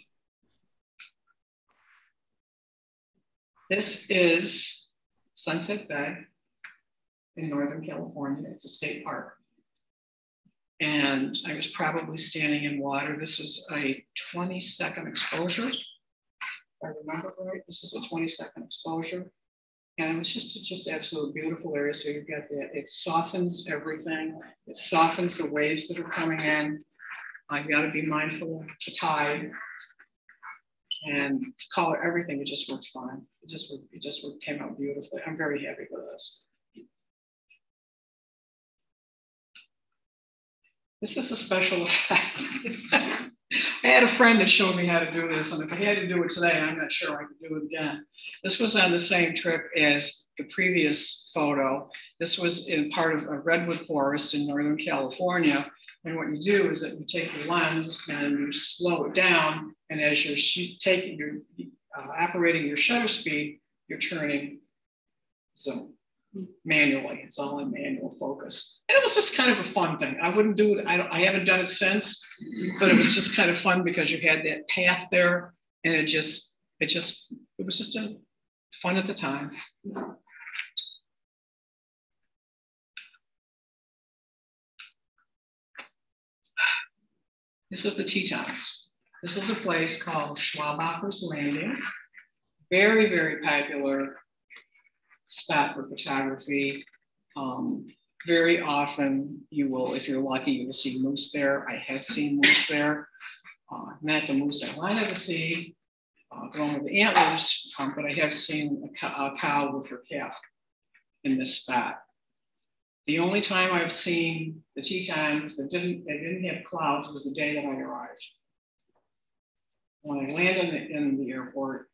This is Sunset Bay in Northern California. It's a state park. And I was probably standing in water. This was a 20-second exposure. If I remember right, this is a 20-second exposure. And it was just absolutely beautiful area. So you've got that, it softens everything. It softens the waves that are coming in. I've got to be mindful of the tide and color, everything. It just worked fine. It just came out beautifully. I'm very happy with this. This is a special effect. I had a friend that showed me how to do this, and if I had to do it today, I'm not sure I could do it again. This was on the same trip as the previous photo. This was in part of a redwood forest in Northern California. And what you do is that you take your lens and you slow it down. And as you're operating your shutter speed, you're turning zoom manually. It's all in manual focus. And it was just kind of a fun thing. I wouldn't do it. I haven't done it since, but it was just kind of fun because you had that path there, and it was just a fun at the time. This is the Tetons. This is a place called Schwabacher's Landing. Very, very popular spot for photography. Very often you will, if you're lucky, you will see moose there. I have seen moose there. Not the moose I wanted to see, going with the antlers, but I have seen a cow with her calf in this spot. The only time I've seen the Tetons that didn't have clouds was the day that I arrived. When I landed in the airport,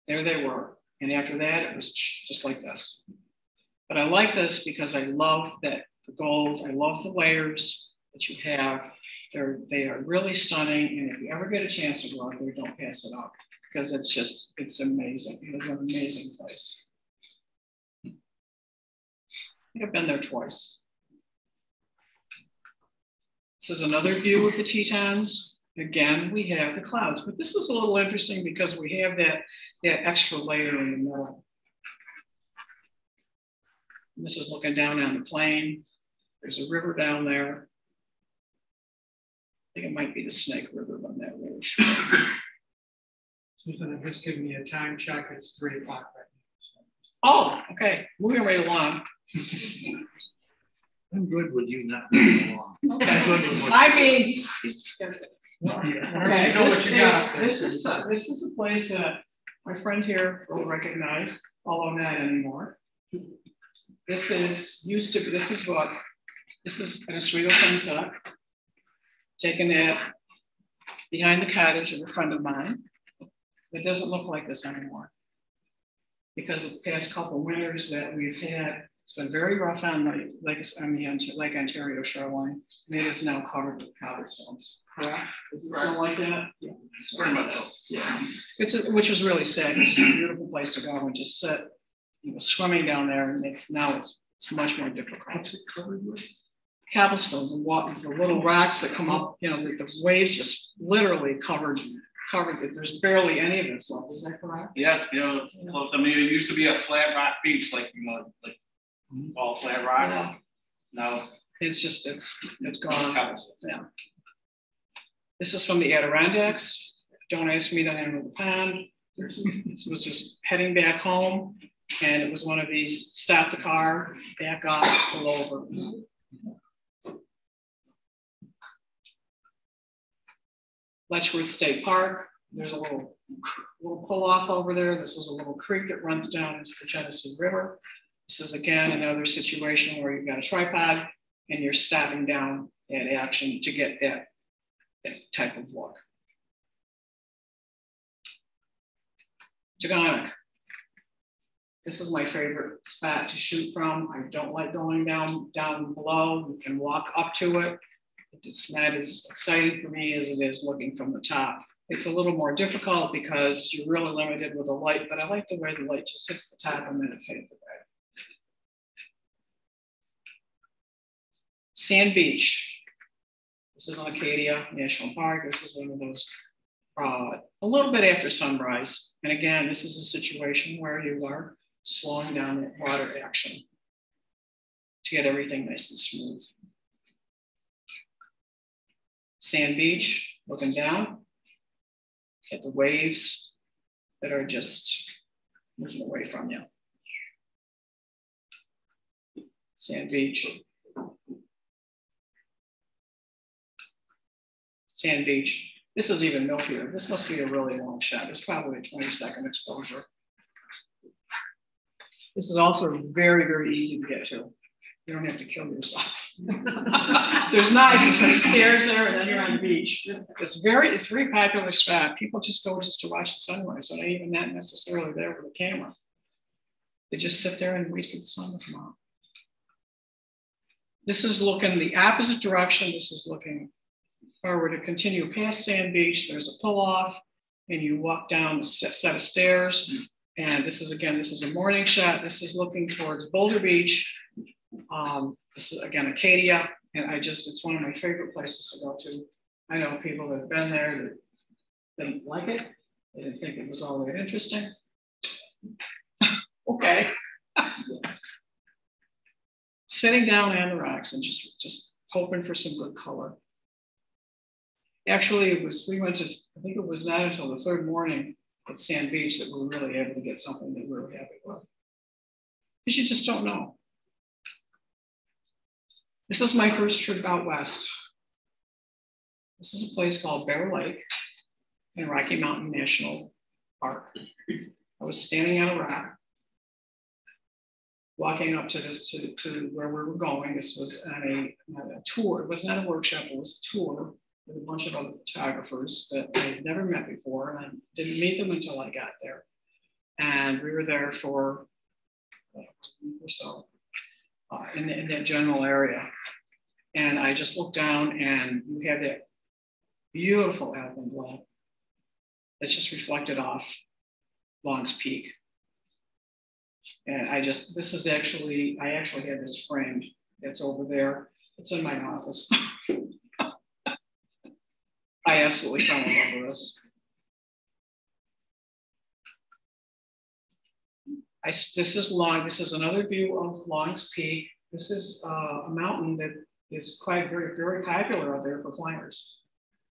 there they were. And after that, it was just like this. But I like this because I love that the gold. I love the layers that you have. They are really stunning. And if you ever get a chance to go out there, don't pass it up because it's amazing. It is an amazing place. I think I've been there twice. This is another view of the Tetons. Again, we have the clouds, but this is a little interesting because we have that extra layer in the middle. And this is looking down on the plain. There's a river down there. I think it might be the Snake River, but I'm not really sure. Susan, I'm just giving you a time check. It's 3 o'clock right now. Oh, okay. Moving right along. I'm good with you not moving along. Okay. Good I mean, he's Okay, you know what you got. This is a place that my friend here will recognize, although not anymore. This is an Oswego sunset, taken at behind the cottage of a friend of mine. It doesn't look like this anymore because of the past couple winters that we've had. It's been very rough on the Lake Ontario shoreline, and it is now covered with cobblestones. Correct? Is it something like that? Yeah, Very much so. Yeah, which is really sad. It's a beautiful place to go and just sit, swimming down there, and it's much more difficult. What's it covered with? Cobblestones and the little rocks that come up. The waves just literally covered it. There's barely any of it left. Is that correct? Yeah, close. I mean, it used to be a flat rock beach, like all flat rocks. Yeah. Now it's gone. Yeah. This is from the Adirondacks. Don't ask me the name of the pond. This was just heading back home, and it was one of these stop the car, back up, pull over. Letchworth State Park. There's a little pull off over there. This is a little creek that runs down into the Genesee River. This is again another situation where you've got a tripod and you're stopping down at action to get that type of look. Taganock. This is my favorite spot to shoot from. I don't like going down below. You can walk up to it. It's not as exciting for me as it is looking from the top. It's a little more difficult because you're really limited with the light, but I like the way the light just hits the top and then it fades away. Sand Beach. This is on Acadia National Park. This is one of those a little bit after sunrise. And again, this is a situation where you are slowing down that water action to get everything nice and smooth. Sand Beach, looking down at the waves that are just moving away from you. Sand Beach. Sand Beach. This is even milkier. This must be a really long shot. It's probably a 20-second exposure. This is also very, very easy to get to. You don't have to kill yourself. There's like stairs there, and then you're on the beach. It's a very popular spot. People just go just to watch the sunrise. They're not even not necessarily there with a camera. They just sit there and wait for the sun to come out. This is looking the opposite direction. This is looking forward to continue past Sand Beach. There's a pull off, and you walk down a set of stairs. And this is a morning shot. This is looking towards Boulder Beach. This is again Acadia, and it's one of my favorite places to go to. I know people that have been there that didn't like it. They didn't think it was all that interesting. Okay. Sitting down on the rocks and just hoping for some good color. Actually, I think it was not until the third morning at Sand Beach that we were really able to get something that we were happy with. Because you just don't know. This is my first trip out west. This is a place called Bear Lake in Rocky Mountain National Park. I was standing on a rock, walking up to where we were going. This was on a tour. It was not a workshop, it was a tour with a bunch of other photographers that I had never met before, and I didn't meet them until I got there. And we were there for a week or so. in that general area. And I just looked down and you have that beautiful alpenglow that's just reflected off Long's Peak. And I actually had this framed. It's over there. It's in my office. I absolutely fell in love with this. This is another view of Long's Peak. This is a mountain that is quite very popular out there for climbers.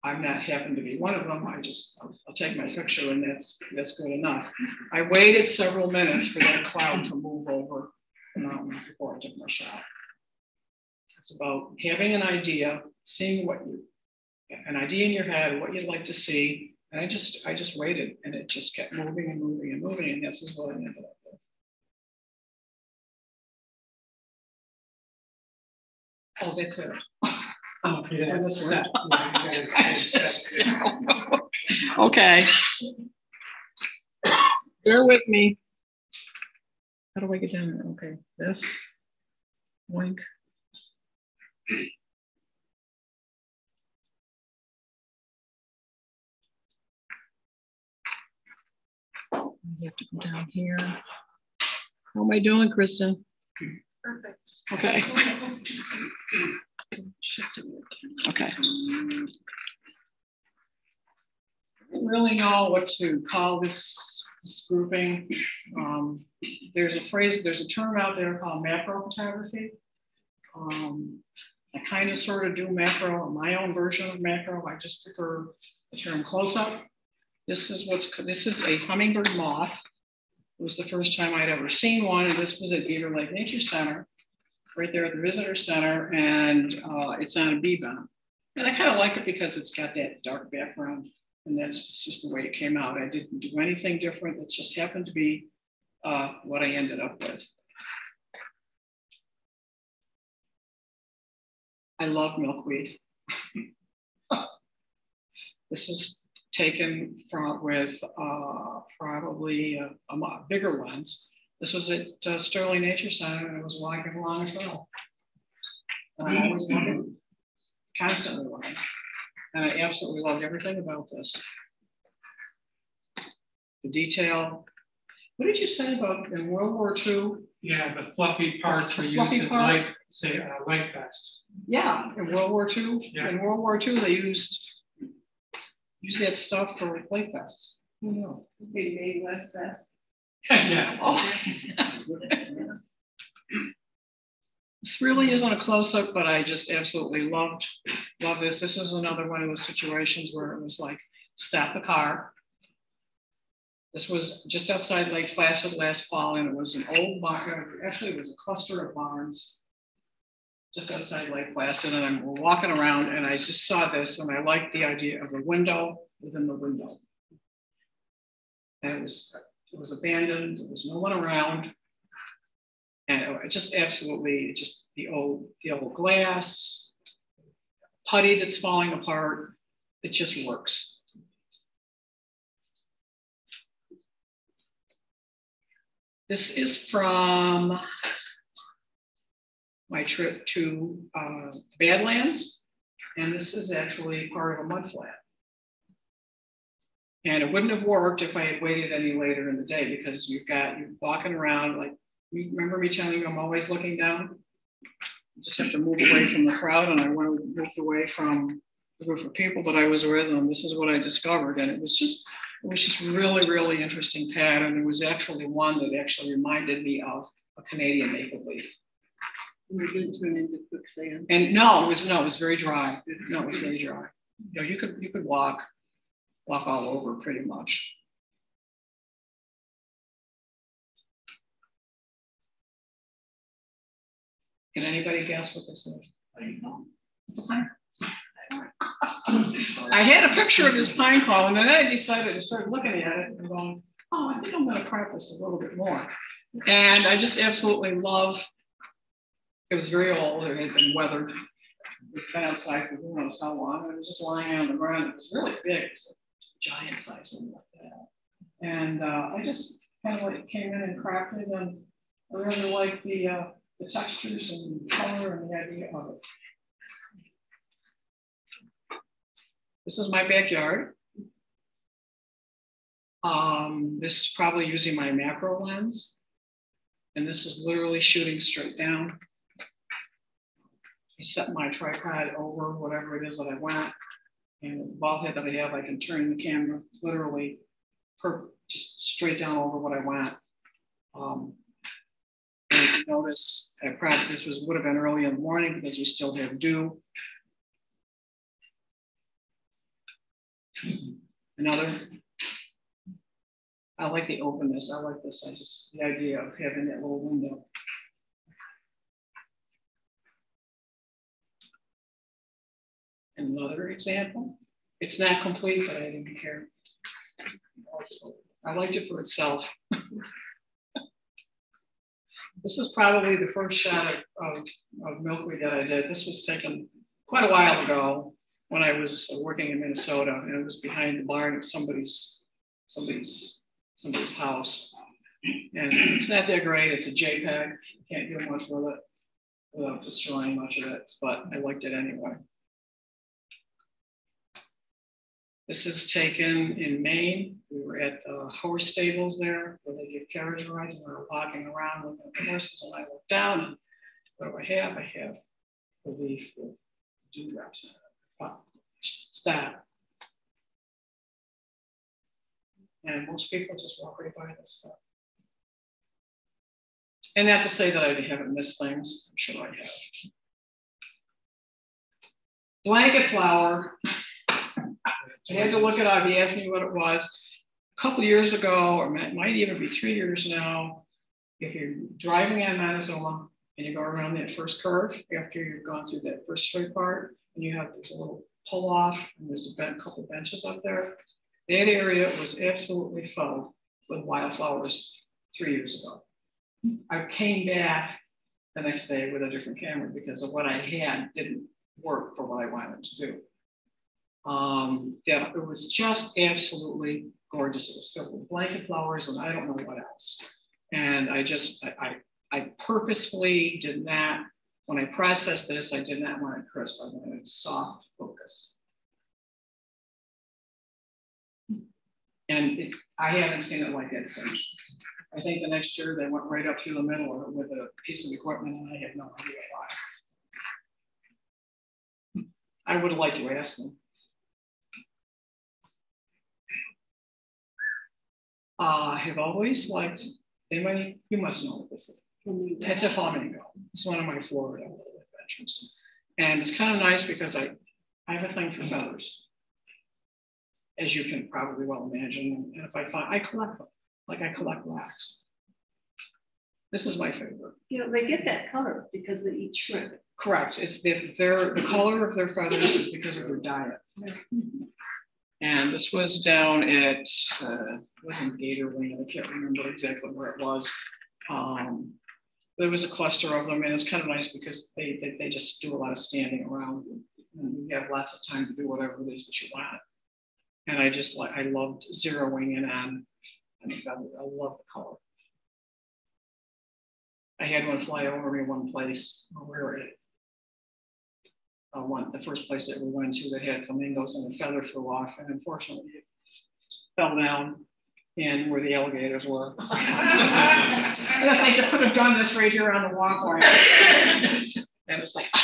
I'm not happen to be one of them. I'll take my picture and that's good enough. I waited several minutes for that cloud to move over the mountain before I took my shot. It's about having an idea, seeing an idea in your head, what you'd like to see. And I just waited and it just kept moving and moving and moving. And this is what I ended up with. Oh, that's it. Oh, yeah, This set. Okay. Bear with me. How do I get down there? Okay, this. Wink. I have to go down here. How am I doing, Kristen? Perfect. Okay. Okay. I don't really know what to call this grouping. There's a term out there called macro photography. I kind of sort of do macro, my own version of macro. I just prefer the term close-up. This is a hummingbird moth. It was the first time I'd ever seen one, and this was at Beaver Lake Nature Center, right there at the visitor center, and it's on a bee bomb. And I kind of like it because it's got that dark background, and that's just the way it came out. I didn't do anything different. It just happened to be what I ended up with. I love milkweed. This is taken with probably a bigger lens. This was at Sterling Nature Center, and I was walking along a trail. And I always loved it, constantly loved it. And I absolutely loved everything about this. The detail. What did you say about in World War II? Yeah, the fluffy parts were used in light vests. Yeah, in World War II. Yeah. In World War II, they used that stuff for light vests. Who knew? They made less vests. Yeah. Oh. This really isn't a close-up, but I just absolutely love this. This is another one of those situations where it was like, stop the car. This was just outside Lake Placid last fall, and it was an old barn. Actually, it was a cluster of barns just outside Lake Placid, and I'm walking around, and I just saw this, and I liked the idea of a window within the window. And it was abandoned. There was no one around, and it just absolutely just the old glass putty that's falling apart. It just works. This is from my trip to Badlands, and this is actually part of a mud flat. And it wouldn't have worked if I had waited any later in the day, because you're walking around, like, you remember me telling you I'm always looking down? You just have to move away from the crowd, and I moved away from the group of people that I was with, and this is what I discovered. And it was just really, really interesting pattern. There was actually one that actually reminded me of a Canadian maple leaf. And it didn't turn into quicksand. And no, it was very dry. No, it was very dry. You know, you could walk all over pretty much. Can anybody guess what this is? It's a pine. I had a picture of this pine cone, and then I decided to start looking at it and going, oh, I think I'm going to crop this a little bit more. And I just absolutely love. It was very old. It had been weathered. It was been outside for who knows how long. It was just lying on the ground. It was really big. It was a giant size one like that. And I just kind of like came in and cracked it. And I really like the the textures and color and the idea of it. This is my backyard. This is probably using my macro lens. And this is literally shooting straight down. I set my tripod over whatever it is that I want. And the ball head that I have, I can turn the camera literally just straight down over what I want. And if you notice, this would have been early in the morning because we still have dew. Another. I like the openness. I like this. The idea of having that little window. Another example. It's not complete, but I didn't care. I liked it for itself. This is probably the first shot of Milkweed that I did. This was taken quite a while ago when I was working in Minnesota, and it was behind the barn of somebody's house. And it's not that great. It's a JPEG. You can't do much with it without destroying much of it, but I liked it anyway. This is taken in Maine. We were at the horse stables there where they give carriage rides, and we were walking around looking at the horses, and I looked down and what do I have? I have a leaf with dewdrops in it. Wow. Stop. And most people just walk right by this stuff. And not to say that I haven't missed things. I'm sure I have. Blanket flower. I had to look it up. He asked me what it was. A couple of years ago, or it might even be 3 years now, if you're driving on Manazuma and you go around that first curve after you've gone through that first straight part, and there's a little pull off, and there's a couple benches up there. That area was absolutely full with wildflowers 3 years ago. I came back the next day with a different camera because of what I had didn't work for what I wanted to do. Yeah, it was just absolutely gorgeous. It was filled with blanket flowers and I don't know what else. And I purposefully did not, when I processed this, I did not want it crisp. I wanted soft focus. And I haven't seen it like that since. I think the next year they went right up through the middle with a piece of equipment and I had no idea why. I would have liked to ask them. I have always liked, you must know what this is. It's a flamingo. It's one of my Florida adventures. And it's kind of nice because I have a thing for feathers, as you can probably well imagine. And if I collect them, like I collect wax. This is my favorite. You know, they get that color because they eat shrimp. Correct. It's the color of their feathers is because of their diet. And this was down at, it wasn't Gatorland, I can't remember exactly where it was. There was a cluster of them, and it's kind of nice because they just do a lot of standing around, and you have lots of time to do whatever it is that you want. And I loved zeroing in on the feather. I love the color. I had one fly over me one place where the first place that we went to that had flamingos and the feather flew off, and unfortunately it fell down in where the alligators were. And it's like they could have done this right here on the walkway. And it's like, oh.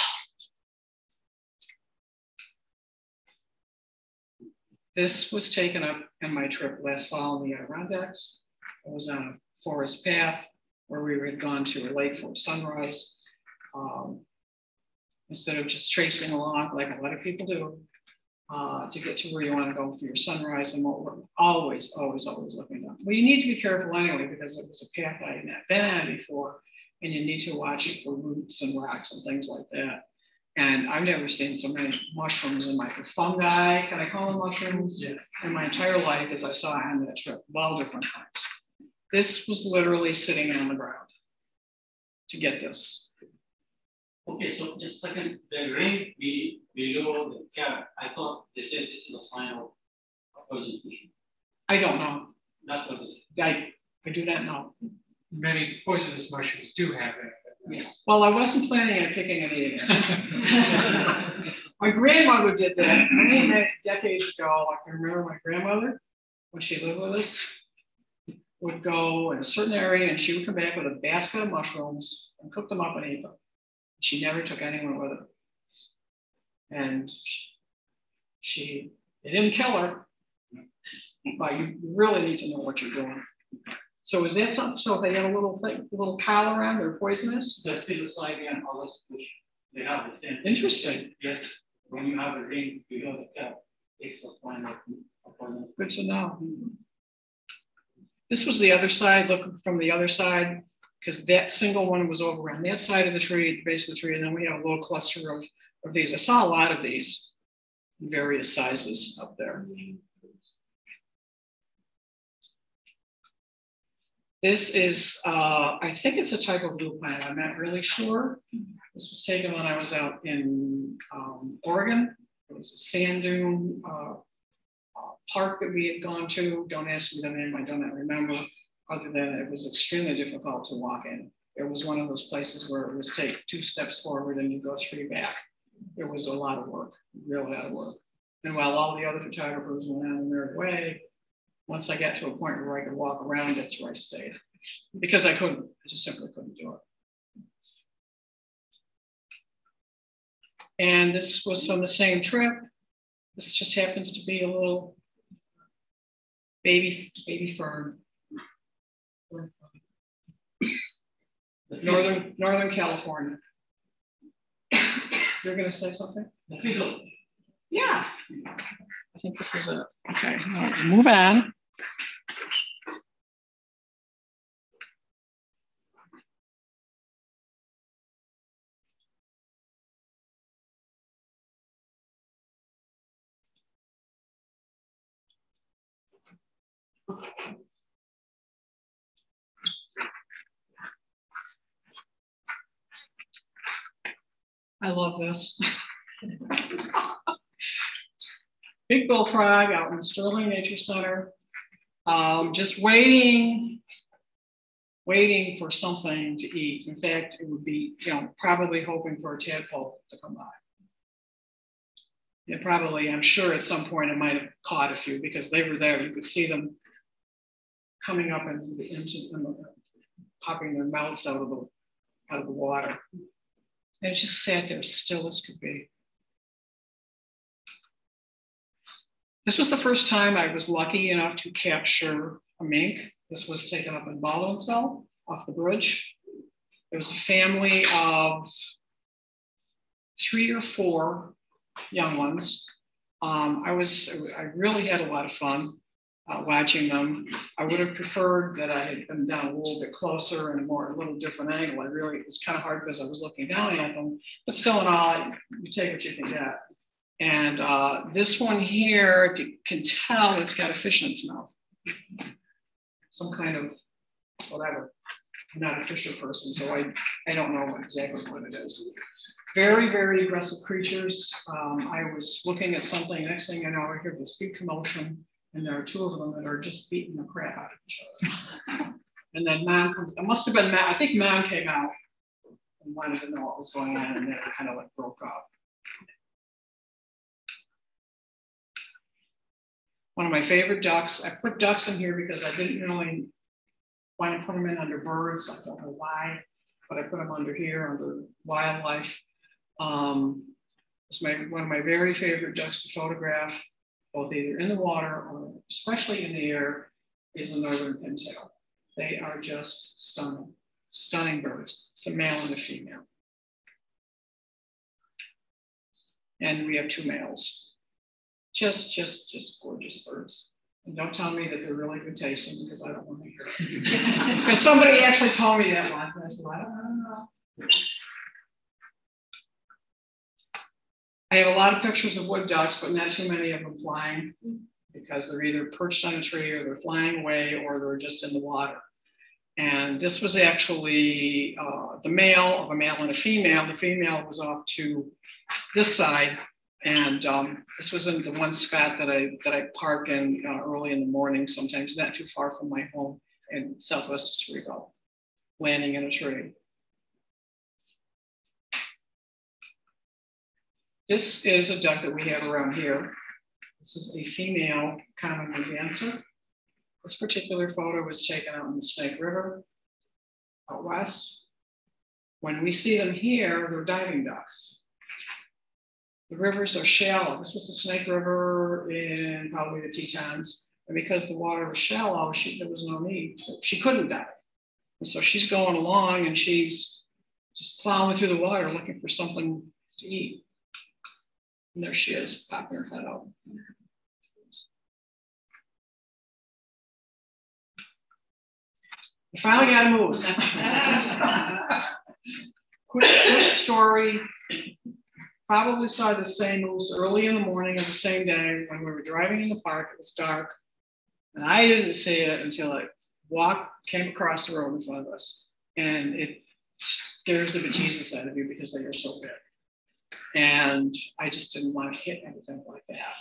This was taken up in my trip last fall in the Adirondacks. I was on a forest path where we had gone to a lake for sunrise. Instead of just tracing along like a lot of people do to get to where you want to go for your sunrise, and what we're always looking down. Well, you need to be careful anyway because it was a path I had not been on before, and you need to watch for roots and rocks and things like that. And I've never seen so many mushrooms in my fungi, can I call them mushrooms? Yes. In my entire life as I saw on that trip, of all different kinds. This was literally sitting on the ground to get this. Okay, so just a second, the ring below the cap, I thought they said this is a sign of poison fish. I don't know. That's what it is. I do not know. Many poisonous mushrooms do have that. Yeah. Well, I wasn't planning on picking any again. My grandmother did that many decades ago. I can remember my grandmother, when she lived with us, would go in a certain area and she would come back with a basket of mushrooms and cook them up and eat them. She never took anyone with her. And it didn't kill her, but you really need to know what you're doing. So is that something? So if they had a little thing, a little collar on, they're poisonous? The psilocybin others, which they have the same. Interesting. Yes. When you have a ring, you know the cat takes a sign of poison. Good to know. This was the other side, look from the other side, because that single one was over on that side of the tree, the base of the tree, and then we have a little cluster of these. I saw a lot of these in various sizes up there. This is, I think it's a type of blue plant. I'm not really sure. This was taken when I was out in Oregon. It was a sand dune park that we had gone to. Don't ask me the name, I do not remember, other than it was extremely difficult to walk in. It was one of those places where it was take 2 steps forward and you go 3 back. It was a lot of work, real lot of work. And while all the other photographers went on their way, once I got to a point where I could walk around, that's where I stayed. Because I just simply couldn't do it. And this was from the same trip. This just happens to be a little baby fern. Northern California. You're gonna say something? Yeah. I think this is it. Okay, move on. I love this. Big bullfrog out in the Sterling Nature Center. Just waiting for something to eat. In fact, it would be, probably hoping for a tadpole to come by. And probably, I'm sure at some point I might have caught a few because they were there. You could see them coming up and popping their mouths out of the water. And it just sat there still as could be. This was the first time I was lucky enough to capture a mink. This was taken up in Baldwinsville off the bridge. There was a family of 3 or 4 young ones. I really had a lot of fun watching them. I would have preferred that I had been down a little bit closer and a little different angle. It was kind of hard because I was looking down at them, but still in all, you take what you can get. And this one here, if you can tell, it's got a fish in its mouth. Some kind of whatever. I'm not a fisher person, so I don't know exactly what it is. Very, very aggressive creatures. I was looking at something, next thing I know, I hear this big commotion, and there are 2 of them that are just beating the crap out of each other. And then Mom comes, it must have been Mom, I think Mom came out and wanted to know what was going on, and then it kind of like broke up. One of my favorite ducks, I put ducks in here because I didn't really want to put them in under birds. I don't know why, but I put them under here, under wildlife. It's one of my very favorite ducks to photograph, both either in the water or especially in the air, is the northern pintail. They are just stunning, stunning birds. It's a male and a female. And we have 2 males. Just gorgeous birds. And don't tell me that they're really good tasting because I don't want to hear it. Because somebody actually told me that once and I said, I don't know. I have a lot of pictures of wood ducks, but not too many of them flying because they're either perched on a tree or they're flying away or they're just in the water. And this was actually the male of a male and a female. The female was off to this side. And this was in the one spot that I park in early in the morning, sometimes not too far from my home in southwest Oswego, landing in a tree. This is a duck that we have around here. This is a female common dancer. This particular photo was taken out in the Snake River out west. When we see them here, they're diving ducks. The rivers are shallow. This was the Snake River in probably the Tetons. And because the water was shallow, there was no need. So she couldn't dive. And so she's going along and she's just plowing through the water looking for something to eat. And there she is, popping her head out. We finally got a moose. quick story. Probably saw the same moose early in the morning of the same day when we were driving in the park. It was dark. And I didn't see it until it came across the road in front of us. And it scares the bejesus out of you because they are so big. And I just didn't want to hit anything like that.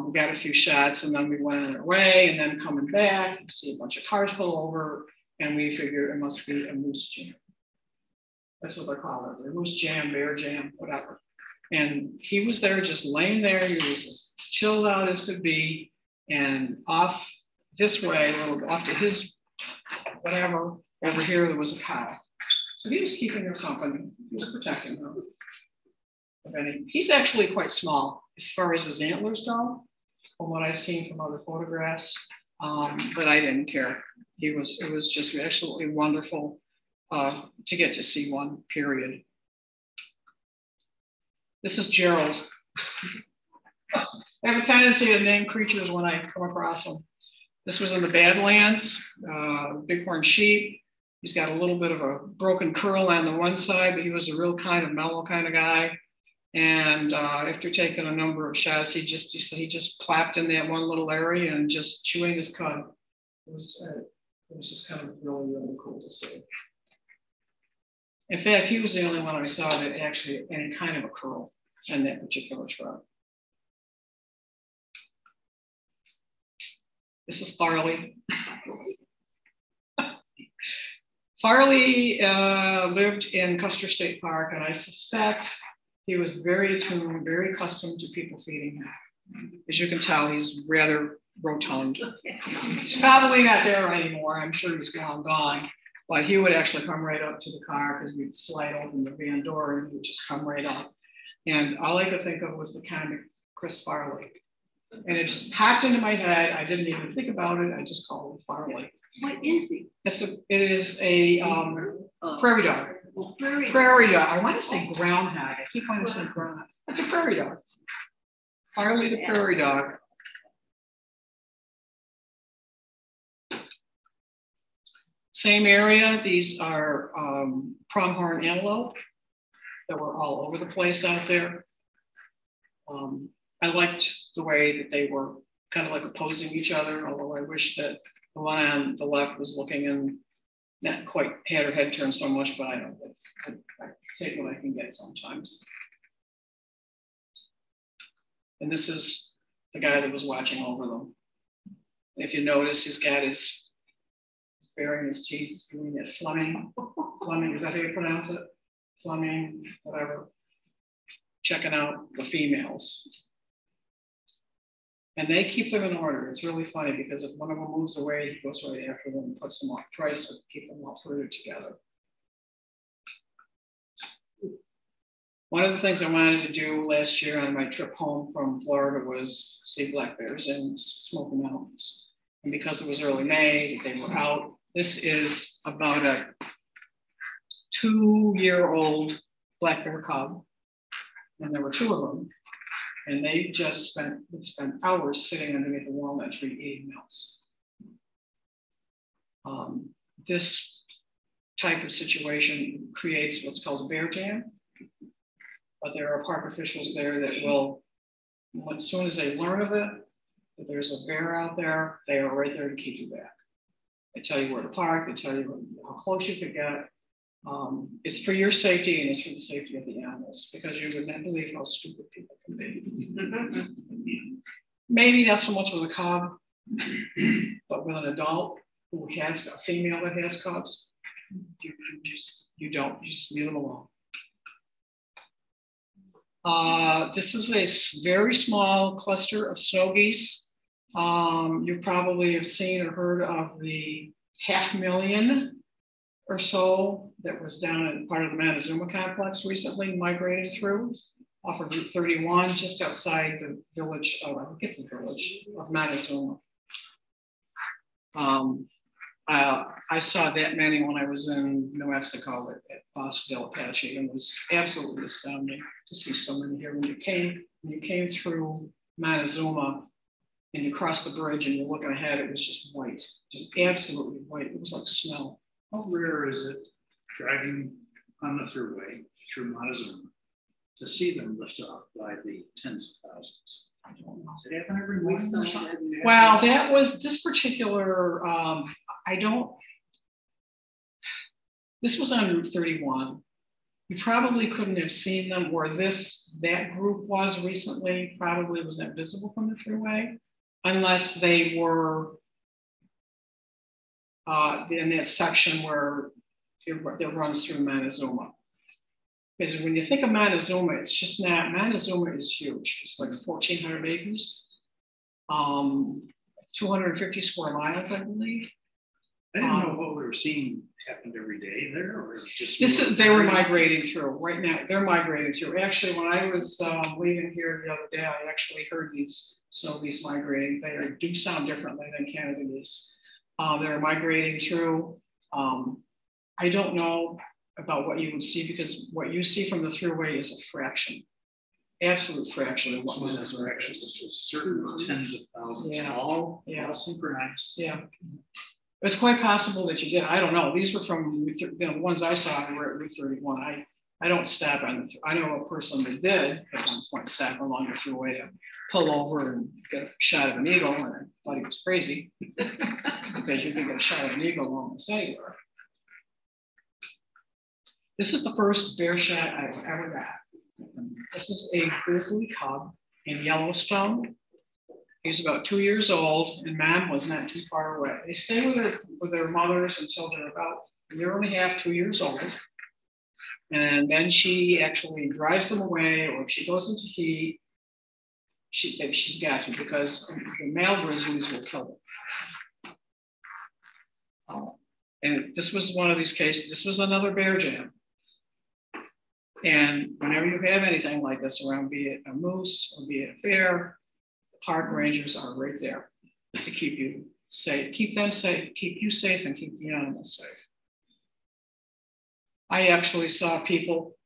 We got a few shots and then we went on our way, and then coming back, we see a bunch of cars pull over, and we figure it must be a moose jam. That's what they call it, a moose jam, bear jam, whatever. And he was there just laying there. He was as chilled out as could be. And off this way, a little off to his whatever, over here, there was a cow. So he was keeping her company. He was protecting her. He's actually quite small as far as his antlers go, from what I've seen from other photographs, but I didn't care. It was just absolutely wonderful to get to see one, period. This is Gerald. I have a tendency to name creatures when I come across them. This was in the Badlands, bighorn sheep. He's got a little bit of a broken curl on the one side, but he was a real kind of mellow kind of guy. And after taking a number of shots, he just clapped in that one little area and just chewing his cud. It was just kind of really, really cool to see. In fact, he was the only one I saw that actually had any kind of a curl in that particular truck. This is Farley. Farley lived in Custer State Park, and I suspect he was very attuned, very accustomed to people feeding him. As you can tell, he's rather rotund. He's probably not there anymore. I'm sure he's gone. But he would actually come right up to the car because we'd slide open the van door and he would just come right up. And all I could think of was the comic Chris Farley. And it just popped into my head. I didn't even think about it. I just called him Farley. What is he? It is a prairie dog. Prairie dog. I want to say groundhog. I keep wanting to say groundhog. That's a prairie dog. Farley the prairie dog. Same area. These are pronghorn antelope that were all over the place out there. I liked the way that they were kind of like opposing each other, although I wish that the one on the left was looking and not quite had her head turned so much, but I don't know. I take what I can get sometimes. And this is the guy that was watching over them. If you notice, he's got his baring his teeth, he's doing it. Fleming, is that how you pronounce it? Fleming, whatever. Checking out the females. And they keep them in order. It's really funny because if one of them moves away, he goes right after them and puts them up, tries to keep them all rooted together. One of the things I wanted to do last year on my trip home from Florida was see black bears in Smoky Mountains. And because it was early May, they were out. This is about a 2-year-old black bear cub. And there were 2 of them. And they just spent hours sitting underneath a walnut tree eating nuts. This type of situation creates what's called a bear jam. But there are park officials there that will, as soon as they learn of it, that there's a bear out there, they are right there to keep you back. They tell you where to park, they tell you how close you could get. It's for your safety and it's for the safety of the animals, because you would not believe how stupid people can be. Maybe not so much with a cub, but with an adult who has a female that has cubs, you just leave them alone. This is a very small cluster of snow geese. You probably have seen or heard of the 500,000 or so that was down in part of the Manazuma complex recently migrating through off of Route 31, just outside the village, I think it's the village of Manazuma. I saw that many when I was in New Mexico at Oswego, Acadia, and it was absolutely astounding to see so many here. When you came through Manazuma and you crossed the bridge and you're looking ahead, it was just white, just absolutely white. It was like snow. How rare is it driving on the thruway through Manazuma to see them lift off by the tens of thousands? I don't know. Does it happen every morning or something? Well, that was this particular, this was on Route 31. You probably couldn't have seen them where that group was recently, probably was not visible from the thruway, unless they were in that section where it runs through Manazuma. Because when you think of Manazuma, it's just not, Manazuma is huge. It's like 1,400 acres, 250 square miles, I believe. I didn't know what we were seeing happened every day there, or just they were migrating through right now. They're migrating through. Actually, when I was leaving here the other day, I actually heard these snow geese migrating. They do sound differently than Canada geese. They're migrating through. I don't know about what you would see, because what you see from the thruway is a fraction, absolute fraction of what was actually certain tens of thousands, all synchronized. Yeah. It's quite possible that you did. I don't know. These were from the ones I saw were at Route 31. I don't stop on the. I know a person that did at one point stop along the thruway to pull over and get a shot of an eagle, and I thought he was crazy because you can get a shot of an eagle almost anywhere. This is the first bear shot I've ever got. This is a grizzly cub in Yellowstone. He's about 2 years old, and Mom was not too far away. They stay with their mothers until they're about a year and a half, 2 years old. And then she actually drives them away, or if she goes into heat, she's got to, because the male grizzlies will kill them. And this was one of these cases. This was another bear jam. And whenever you have anything like this around, be it a moose or be it a bear, park rangers are right there to keep you safe, keep them safe, keep you safe, and keep the animals safe. I actually saw people.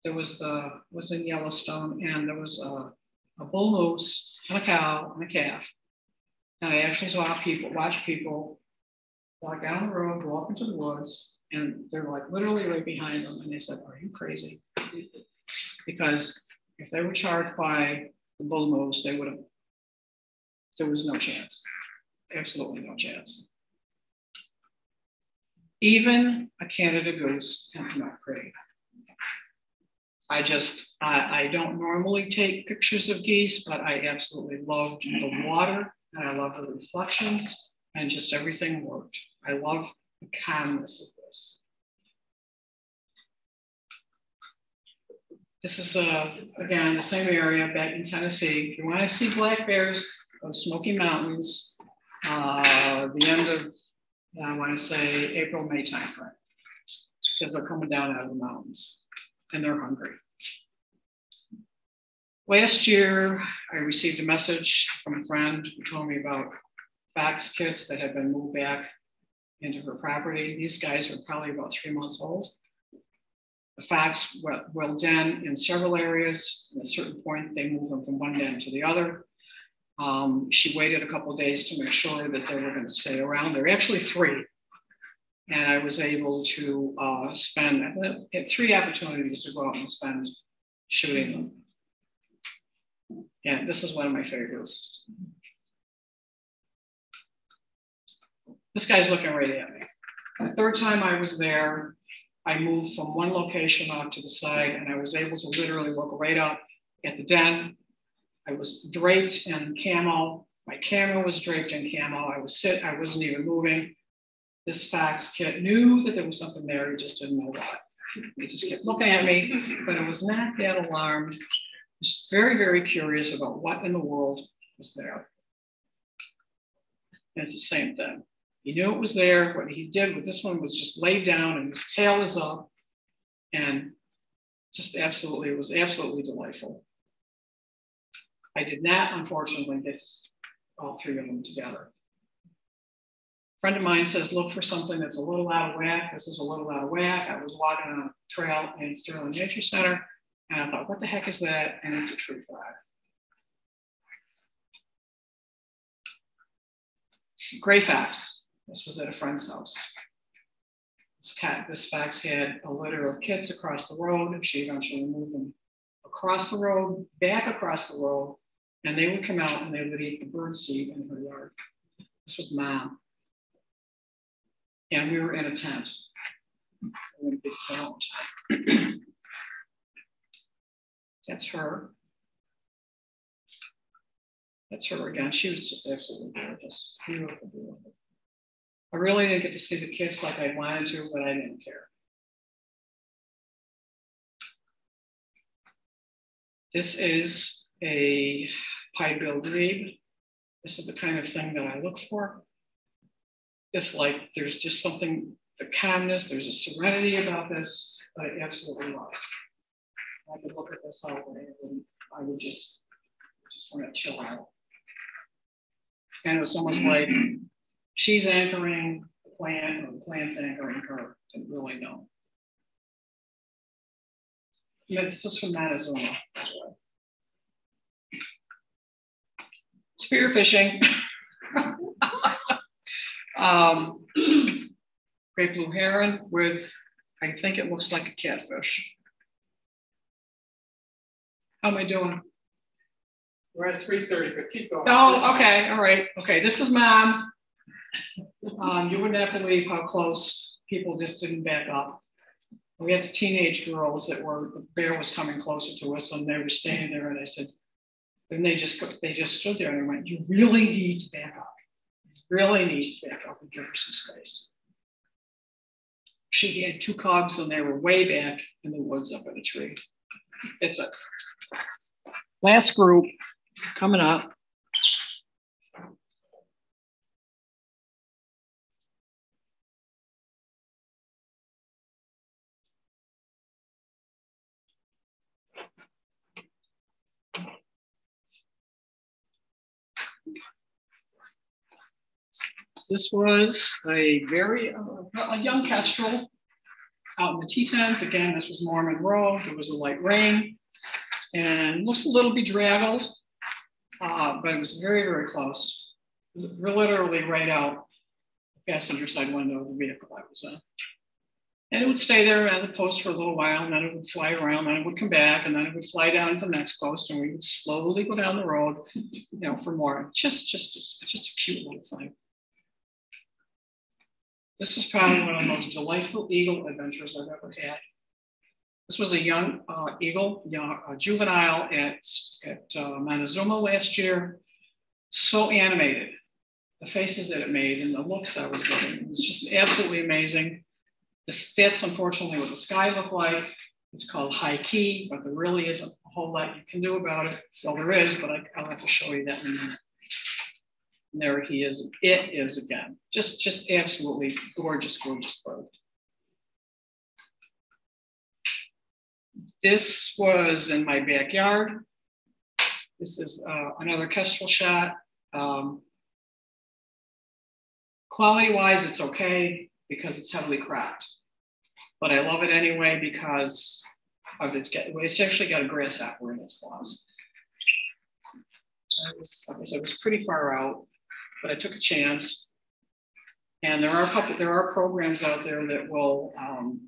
There was in Yellowstone, and there was a bull moose and a cow and a calf, and I actually saw watch people walk down the road, go up into the woods, and they're like literally right behind them, and they said, "Are you crazy?" Because if they were charged by the bull moose, they would have. There was no chance, absolutely no chance. Even a Canada goose can come out pretty. I don't normally take pictures of geese, but I absolutely loved the water, and I love the reflections, and just everything worked. I love the calmness of this. This is, again, the same area back in Tennessee. If you want to see black bears, go to Smoky Mountains, the end of, I want to say, April, May timeframe, because they're coming down out of the mountains and they're hungry. Last year, I received a message from a friend who told me about fox kits that had been moved back into her property. These guys are probably about 3 months old. The fox will den in several areas. At a certain point, they move them from one den to the other. She waited a couple of days to make sure that they were going to stay around. There are actually 3. And I was able to had 3 opportunities to go out and spend shooting them. And this is one of my favorites. This guy's looking right at me. The third time I was there, I moved from one location off to the side, and I was able to literally look right up at the den. I was draped in camo. My camera was draped in camo. I wasn't even moving. This fox kit knew that there was something there. He just didn't know what. He just kept looking at me, but it was not that alarmed. Just very, very curious about what in the world was there. And it's the same thing. He knew it was there. What he did with this one was just lay down and his tail is up, and just absolutely, it was absolutely delightful. I did not, unfortunately, get all three of them together. A friend of mine says, look for something that's a little out of whack. This is a little out of whack. I was walking on a trail in Sterling Nature Center, and I thought, what the heck is that? And it's a tree frog. Gray fox. This was at a friend's house. This fox had a litter of kids across the road, and she eventually moved them across the road, back across the road, and they would come out and they would eat the bird seed in her yard. This was Mom. And we were in a tent. We were in a big tent. That's her. That's her again. She was just absolutely gorgeous. Beautiful, beautiful. I really didn't get to see the kids like I wanted to, but I didn't care. This is a pie-billed grebe. This is the kind of thing that I look for. It's like there's just something, the calmness, there's a serenity about this that I absolutely love. I could look at this all day and I would just want to chill out. And it was almost like she's anchoring the plant or the plant's anchoring her. Didn't really know. Yeah, this is from Manazuma. Spearfishing. Great blue heron with, I think it looks like a catfish. How am I doing? We're at 3:30, but keep going. Oh, okay, all right. Okay, this is Mom. You would not believe how close people just didn't back up. We had teenage girls that the bear was coming closer to us and they were standing there and I said, and they just stood there and I went, you really need to back up. You really need to back up and give her some space. She had two cubs and they were way back in the woods up in a tree. It's a last group coming up. This was a very a young kestrel out in the Tetons. Again, this was Mormon Road. There was a light rain and looks a little bedraggled, but it was very, very close. We're literally right out the passenger side window of the vehicle I was in. And it would stay there at the post for a little while, and then it would fly around, then it would come back, and then it would fly down to the next post, and we would slowly go down the road, for more. Just a cute little thing. This is probably one of the most delightful eagle adventures I've ever had. This was a young eagle, a juvenile at Manazuma last year. So animated, the faces that it made and the looks I was getting. It was just absolutely amazing. That's unfortunately what the sky looked like. It's called high key, but there really isn't a whole lot you can do about it. Well, there is, but I'll have to show you that in a minute. And there he is. It is again. Just absolutely gorgeous, gorgeous bird. This was in my backyard. This is another kestrel shot. Quality-wise, it's okay because it's heavily cropped. But I love it anyway because of it's actually got a grasshopper in its claws. It was pretty far out, but I took a chance. And there are programs out there that will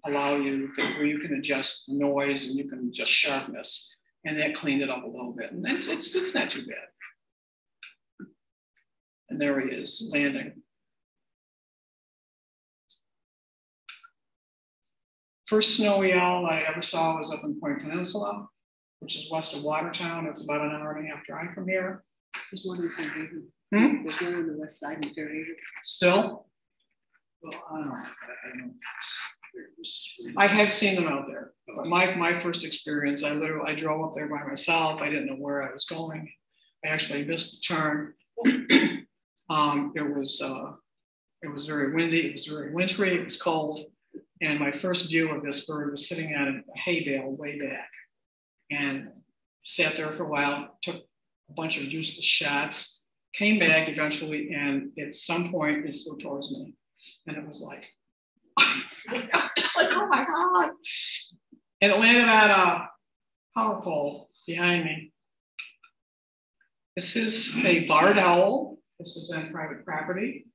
allow you where you can adjust noise and you can adjust sharpness, and that cleaned it up a little bit. And it's not too bad. And there he is landing. First snowy owl I ever saw was up in Point Peninsula, which is west of Watertown. It's about an hour and a half drive from here. There's one in Fairhaven. There's one on the west side in Fairhaven. Still? Well, I don't know. I have seen them out there. But my first experience, I drove up there by myself. I didn't know where I was going. I actually missed the turn. It was very windy. It was very wintry. It was cold. And my first view of this bird was sitting on a hay bale way back, and sat there for a while, took a bunch of useless shots, came back eventually, and at some point it flew towards me. And it was like, it's like, oh my God. And it landed on a power pole behind me. This is a barred owl. This is on private property.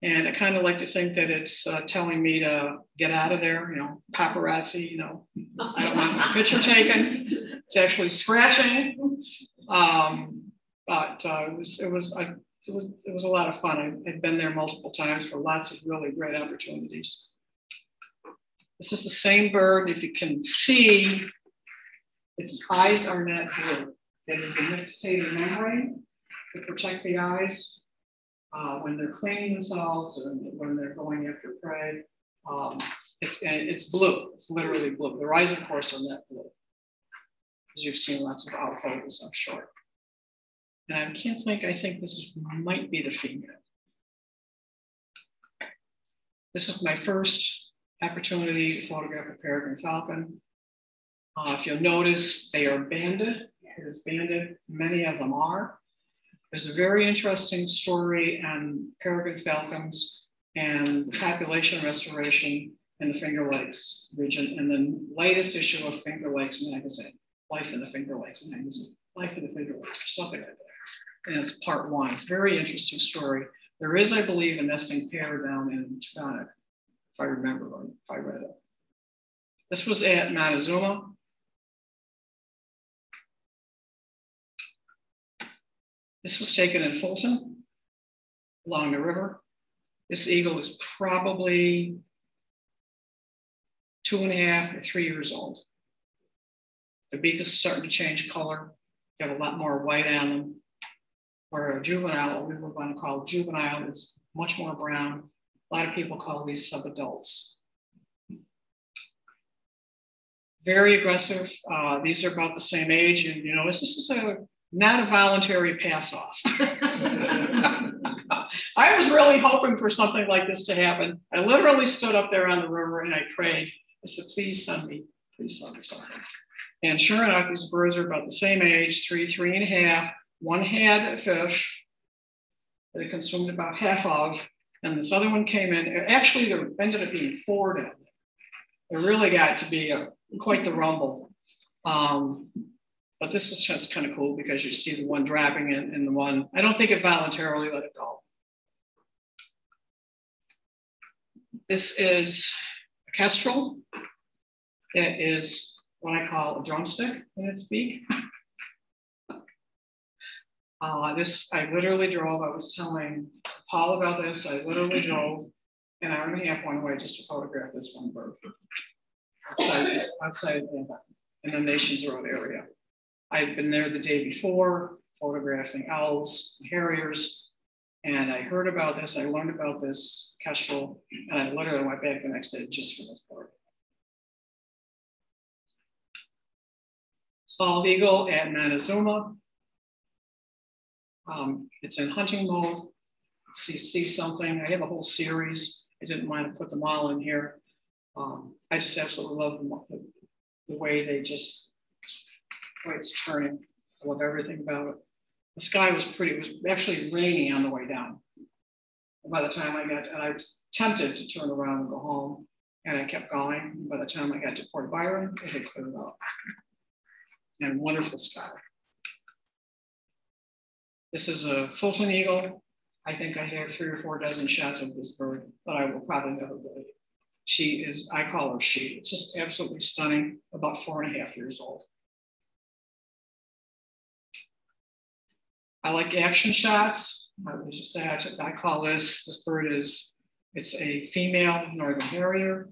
And I kind of like to think that it's telling me to get out of there, paparazzi, I don't want my picture taken. It's actually scratching. But it was a lot of fun. I've been there multiple times for lots of really great opportunities. This is the same bird. If you can see, its eyes are not blue. It is a nictitated membrane to protect the eyes when they're cleaning themselves and when they're going after prey. It's blue. It's literally blue. Their eyes, of course, are not blue, as you've seen lots of owl photos, I'm sure. And I think this might be the female. This is my first opportunity to photograph a peregrine falcon. If you'll notice, they are banded. It is banded. Many of them are. There's a very interesting story on peregrine falcons and population restoration in the Finger Lakes region in the latest issue of Finger Lakes magazine, Life in the Finger Lakes magazine, Life in the Finger Lakes, or something like that. And it's part 1. It's a very interesting story. There is, I believe, a nesting pair down in Taconic, if I remember, or if I read it. This was at Manazuma. This was taken in Fulton, along the river. This eagle is probably 2.5 or 3 years old. The beak is starting to change color. You have a lot more white on them. Or a juvenile, we were going to call juvenile, is much more brown. A lot of people call these subadults. Very aggressive. These are about the same age. And this is not a voluntary pass off. I was really hoping for something like this to happen. I literally stood up there on the river and I prayed. I said, please send me something. And sure enough, these birds are about the same age, 3, 3.5. One had a fish that it consumed about half of, and this other one came in. Actually, there ended up being 4 down there. It really got to be quite the rumble. But this was just kind of cool because you see the one dropping in and the one, I don't think it voluntarily let it go. This is a kestrel. It is what I call a drumstick in its beak. I literally drove. I was telling Paul about this. I literally drove an hour and a half one way just to photograph this one bird outside in the Nations Road area. I'd been there the day before photographing owls and harriers, and I heard about this. I learned about this kestrel, and I literally went back the next day just for this bird. Bald eagle at Manazuma. It's in hunting mode. See something. I have a whole series. I didn't mind to put them all in here. I just absolutely love the way the way it's turning. I love everything about it. The sky was pretty. It was actually raining on the way down. And by the time I was tempted to turn around and go home, and I kept going. By the time I got to Port Byron, it had cleared up. And wonderful sky. This is a Fulton Eagle. I think I have 3 or 4 dozen shots of this bird, but I will probably never believe. She is, I call her she. It's just absolutely stunning, about 4.5 years old. I like action shots. I call this bird it's a female northern harrier.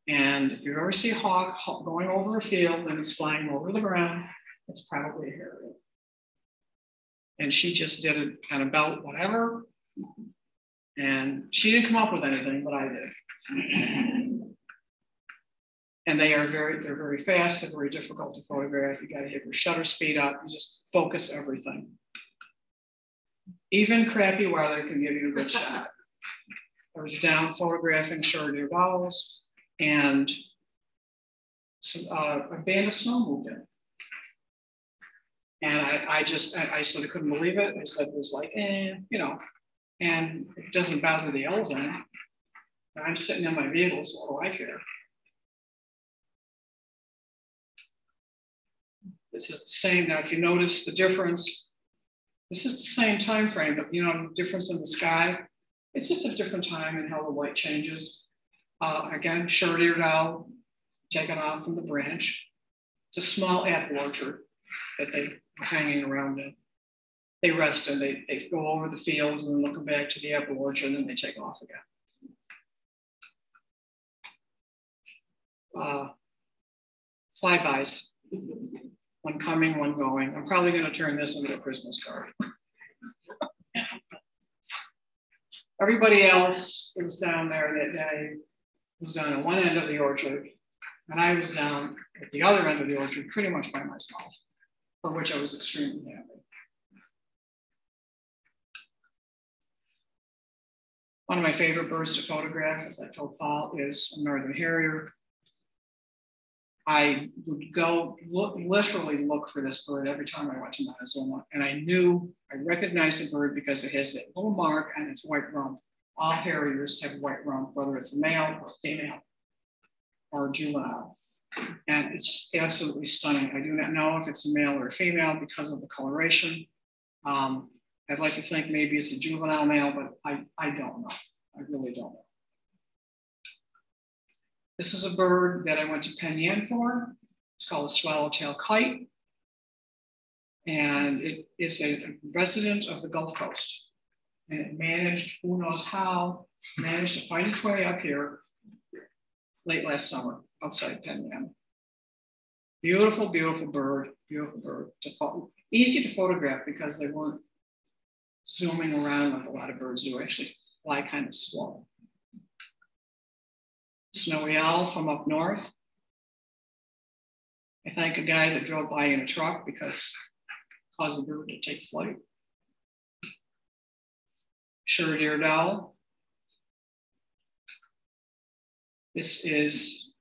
And if you ever see a hawk going over a field and it's flying over the ground, it's probably a harrier. And she just did it on a belt, whatever. And she didn't come up with anything, but I did. And they're very fast, they're very difficult to photograph. You gotta have your shutter speed up, you just focus everything. Even crappy weather can give you a good shot. I was down photographing short-eared owls, and a band of snow moved in. And I sort of couldn't believe it. I said, it was like, you know, and it doesn't bother the owls any. I'm sitting in my vehicle, so what do I care? This is the same. Now, if you notice the difference, this is the same time frame, but you know, the difference in the sky, it's just a different time in how the light changes. Again, short-eared owl taken off from the branch. It's a small apple orchard that they are hanging around in. They rest and they go over the fields and look back to the apple orchard and then they take off again. Flybys, one coming, one going. I'm probably going to turn this into a Christmas card. Everybody else was down there that day, was down at one end of the orchard, and I was down at the other end of the orchard pretty much by myself, for which I was extremely happy. One of my favorite birds to photograph, as I told Paul, is a northern harrier. I would go literally look for this bird every time I went to Manazuma, and I recognized the bird because it has that little mark on its white rump. All harriers have white rump, whether it's a male or female or a juvenile. And it's just absolutely stunning. I do not know if it's a male or a female because of the coloration. I'd like to think maybe it's a juvenile male, but I don't know. I really don't know. This is a bird that I went to Penn for. It's called a Swallowtail Kite. And it is a resident of the Gulf Coast. And it managed, who knows how, managed to find its way up here late last summer outside Penn. Beautiful, beautiful bird, easy to photograph because they weren't zooming around like a lot of birds do, actually fly kind of slow. Snowy owl from up north. I thank a guy that drove by in a truck because it caused the bird to take flight. Short-eared owl. This is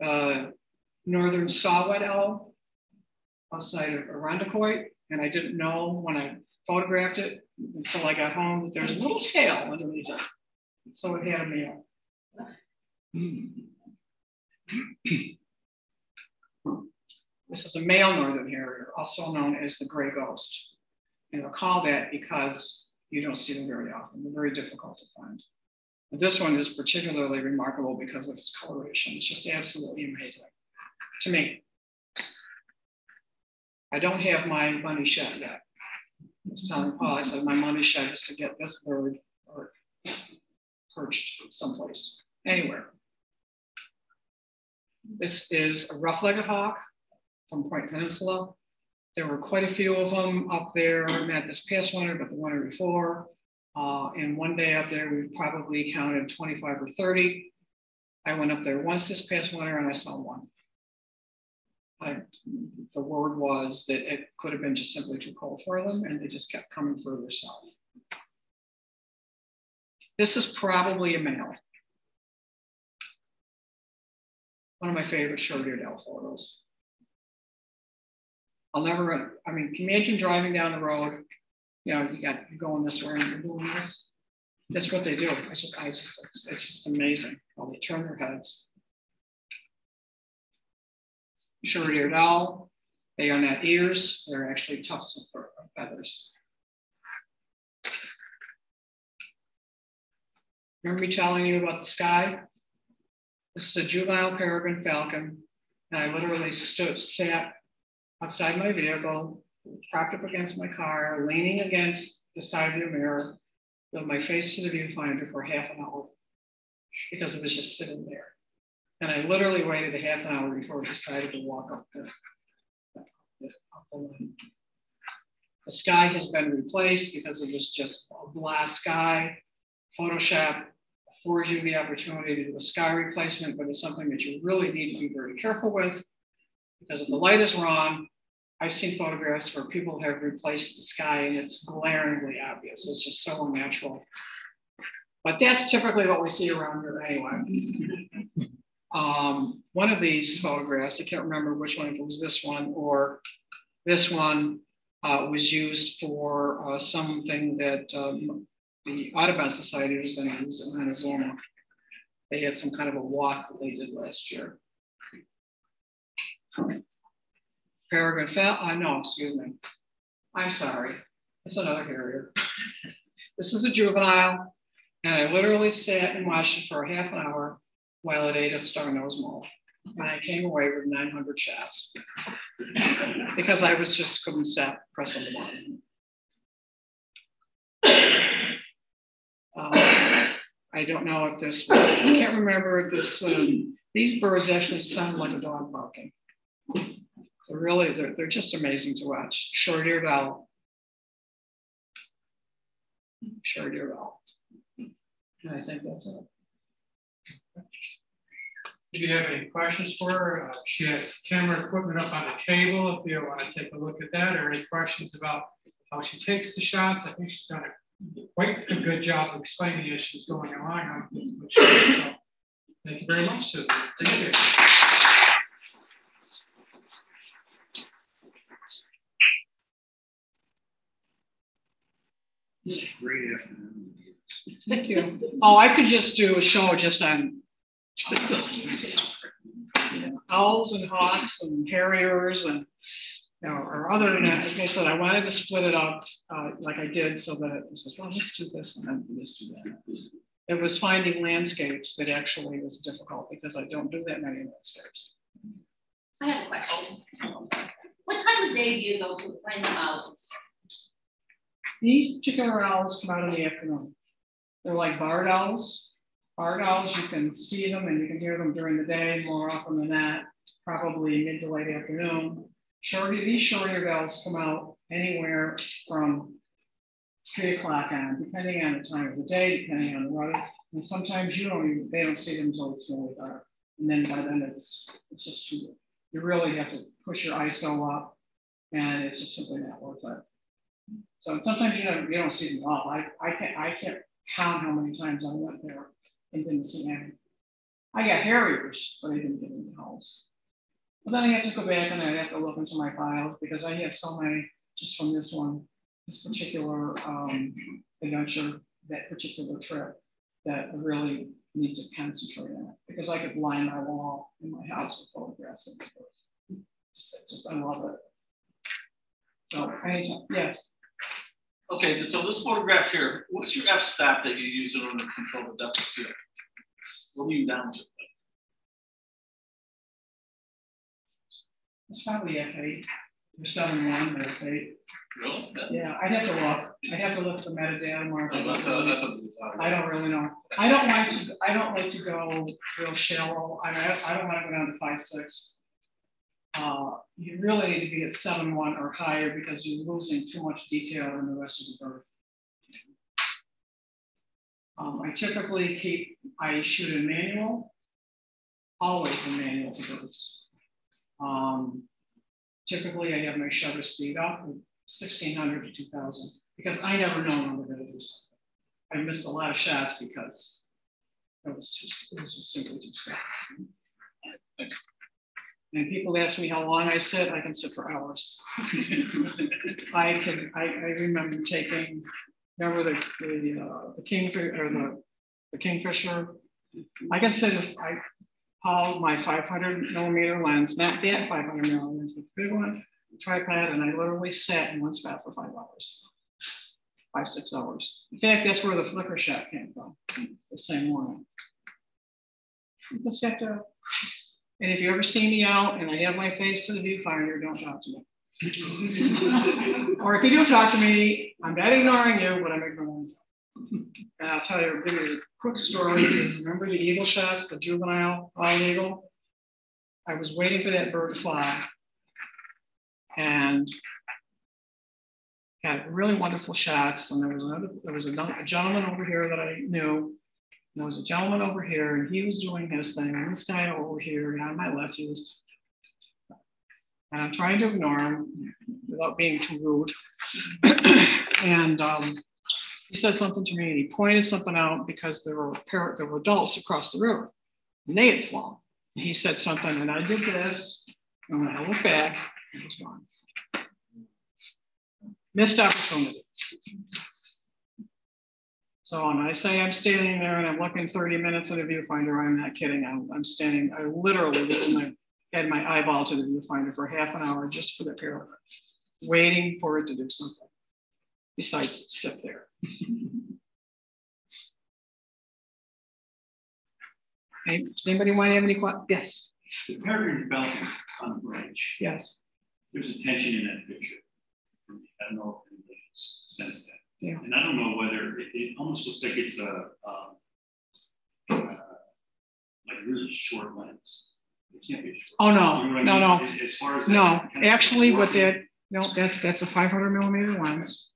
northern saw-whet owl outside of Irondequoit, and I didn't know when I photographed it until I got home that there's a little tail underneath it. So it had a male. This is a male northern harrier, also known as the gray ghost. And they'll call that because you don't see them very often. They're very difficult to find. But this one is particularly remarkable because of its coloration. It's just absolutely amazing to me. I don't have my money shot yet. I was telling Paul, I said my money shot is to get this bird or perched someplace, anywhere. This is a rough-legged hawk from Point Peninsula. There were quite a few of them up there, not this past winter, but the winter before. And one day up there, we probably counted 25 or 30. I went up there once this past winter and I saw one. The word was that it could have been just simply too cold for them and they just kept coming further south. This is probably a male. One of my favorite short-eared owl photos. I'll never, I mean, can you imagine driving down the road? You know, you're going this way and you're doing this. That's what they do. It's just amazing how they turn their heads. Short-eared owl, they are not ears, they're actually tufts of feathers. Remember me telling you about the sky? This is a juvenile peregrine falcon, and I literally sat outside my vehicle, propped up against my car, leaning against the side of the mirror, with my face to the viewfinder for half an hour because it was just sitting there. And I literally waited a half an hour before I decided to walk up the line. The sky has been replaced because it was just a black sky, Photoshop, affords you the opportunity to do a sky replacement, but it's something that you really need to be very careful with, because if the light is wrong, I've seen photographs where people have replaced the sky and it's glaringly obvious. It's just so unnatural. But that's typically what we see around here anyway. One of these photographs, I can't remember which one, if it was this one or this one, was used for something that the Audubon Society was going to use in Manazuma. They had some kind of a walk that they did last year. Peregrine falcon, no, excuse me. I'm sorry, it's another harrier. This is a juvenile, and I literally sat and watched it for a half an hour while it ate a star-nosed mole. And I came away with 900 shots because I was just couldn't stop pressing the button. I don't know if this was, I can't remember if this, these birds actually sound like a dog barking. So really, they're just amazing to watch. Short-eared owl. Short-eared owl. And I think that's it. Do you have any questions for her? She has camera equipment up on the table if you want to take a look at that, or any questions about how she takes the shots. I think she's done quite a good job of explaining as she's going along how to get the shots. So thank you very much, Susan. Appreciate it. Great afternoon. Thank you. Oh, I could just do a show just on owls and hawks and harriers and, you know, or other than that, like I said, I wanted to split it up like I did so that it says, well, let's do this and then let's do that. It was finding landscapes that actually was difficult because I don't do that many landscapes. I have a question. What time of day do you go to find the owls? These particular owls come out in the afternoon. They're like barred owls. Barred owls, you can see them and you can hear them during the day more often than not, probably mid to late afternoon. These short-eared owls come out anywhere from 3 o'clock on, depending on the time of the day, depending on the weather. And sometimes they don't see them until it's really dark. And then by then it's just too, you really have to push your ISO up and it's just simply not worth it. So sometimes you don't see them all. I can't count how many times I went there and didn't see any. I got harriers, but I didn't get any owls. But then I have to go back and I have to look into my files because I have so many just from this particular adventure, that particular trip, that I really need to concentrate on it because I could line my wall in my house with photographs of the birds. Just I love it. So yes. Okay, so this photograph here, what's your f-stop that you use in order to control the depth of field? What do you down to? It's probably F8 or 7-1 or F8. Really? Yeah, I'd have to look. I'd have to look at the metadata mark. I don't really know. I don't like to go real shallow. I don't want to go down to 5.6. You really need to be at 7.1 or higher because you're losing too much detail in the rest of the bird. I typically I shoot in manual, always in manual for birds. Typically I have my shutter speed up with 1600 to 2000 because I never know when we're going to do something. I missed a lot of shots because it was just simply too slow. And people ask me how long I sit. I can sit for hours. I remember taking. Remember the kingfisher or the kingfisher? I can sit if I hauled my 500 millimeter lens, not that 500 millimeter lens, but the big one, the tripod, and I literally sat in one spot for 5 hours, 5-6 hours. In fact, that's where the flicker shot came from, the same one. You just have to. And if you ever see me out and I have my face to the viewfinder, don't talk to me. Or if you do talk to me, I'm not ignoring you, but I'm ignoring you. And I'll tell you, give you a quick story. Remember the eagle shots, the juvenile bald eagle? I was waiting for that bird to fly and got really wonderful shots. And there was a gentleman over here that I knew, There was a gentleman over here, and he was doing his thing, and this guy over here, and on my left, he was. And I'm trying to ignore him without being too rude. And he said something to me, and he pointed something out because there were adults across the river, and they had flown. And he said something, and I did this, and when I looked back, it was gone. Missed opportunity. So when I say I'm standing there and I'm looking 30 minutes at a viewfinder, I'm not kidding. I'm standing, I literally had my eyeball to the viewfinder for half an hour just for the parrot, waiting for it to do something besides sit there. Okay, does anybody want to have any questions? Yes. The peregrine falcon on the branch. Yes. There's a tension in that picture. I don't know if anybody sense that. Yeah. And I don't know whether it almost looks like it's a like really short lens. It can't be short. Oh no, you know no, I no, mean? As far as no. that Actually, what that that's a 500 millimeter lens.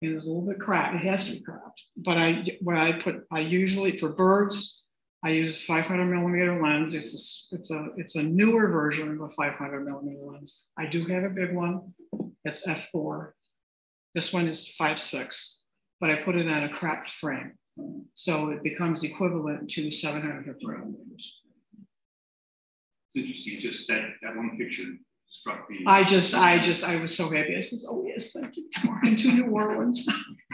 And it's a little bit cracked. It has to be cracked. But I usually for birds, I use 500 millimeter lens. It's a newer version of a 500 millimeter lens. I do have a big one. It's f4. This one is 5.6, but I put it on a cracked frame, so it becomes equivalent to 750 millimeters. It's interesting. Just that one picture struck me. I was so happy. I said, "Oh yes, thank you. Walking to New Orleans,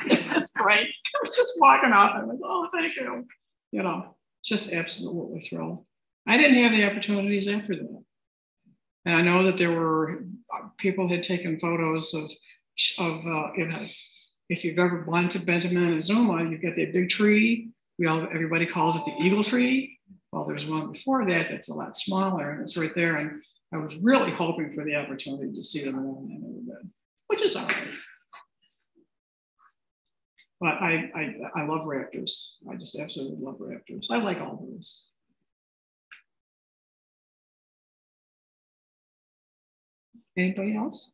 that's great." I was just walking off. I was, "Oh, thank you." You know, just absolutely thrilled. I didn't have the opportunities after that, and I know that there were people had taken photos of you know, if you've ever been to Manazuma, you've got that big tree. Everybody calls it the eagle tree. Well, there's one before that that's a lot smaller, and it's right there. And I was really hoping for the opportunity to see them all, and I never did, which is all right. But I love raptors. I just absolutely love raptors. I like all birds. Anybody else?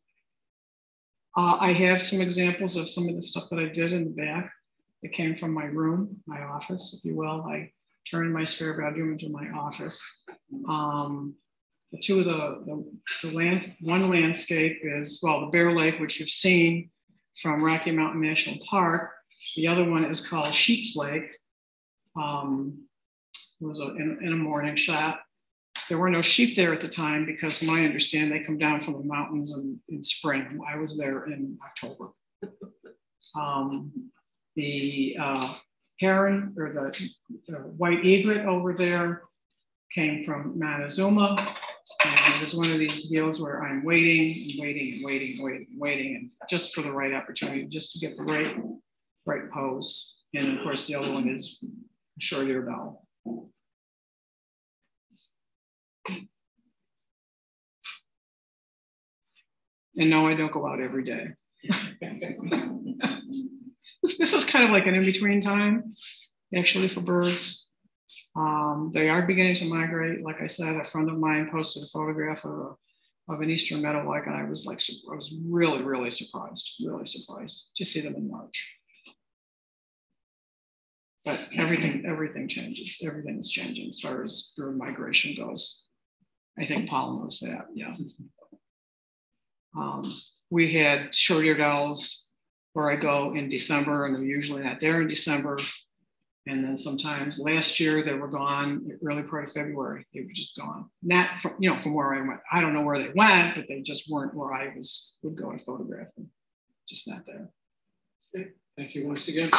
I have some examples of some of the stuff that I did in the back. It came from my room, my office, if you will. I turned my spare bedroom into my office. The two of one landscape is, well, the Bear Lake, which you've seen from Rocky Mountain National Park. The other one is called Sheep's Lake. It was in a morning shot. There were no sheep there at the time because, from my understanding, they come down from the mountains in spring. I was there in October. The heron, or the white egret over there, came from Manazuma. And it was one of these deals where I'm waiting and waiting and waiting and waiting and waiting, and just for the right opportunity, just to get the right pose. And of course, the other one is short-eared owl. And no, I don't go out every day. This is kind of like an in-between time, actually, for birds. They are beginning to migrate. Like I said, a friend of mine posted a photograph of an eastern meadowlark, and I was really, really surprised to see them in March. But everything changes. Everything is changing as far as bird migration goes. I think Paul knows that, yeah. We had short-eared owls where I go in December, and they're usually not there in December. And then sometimes last year they were gone early part of February. They were just gone. Not from, from where I went. I don't know where they went, but they just weren't where I would go and photograph them. Just not there. Okay. Thank you once again.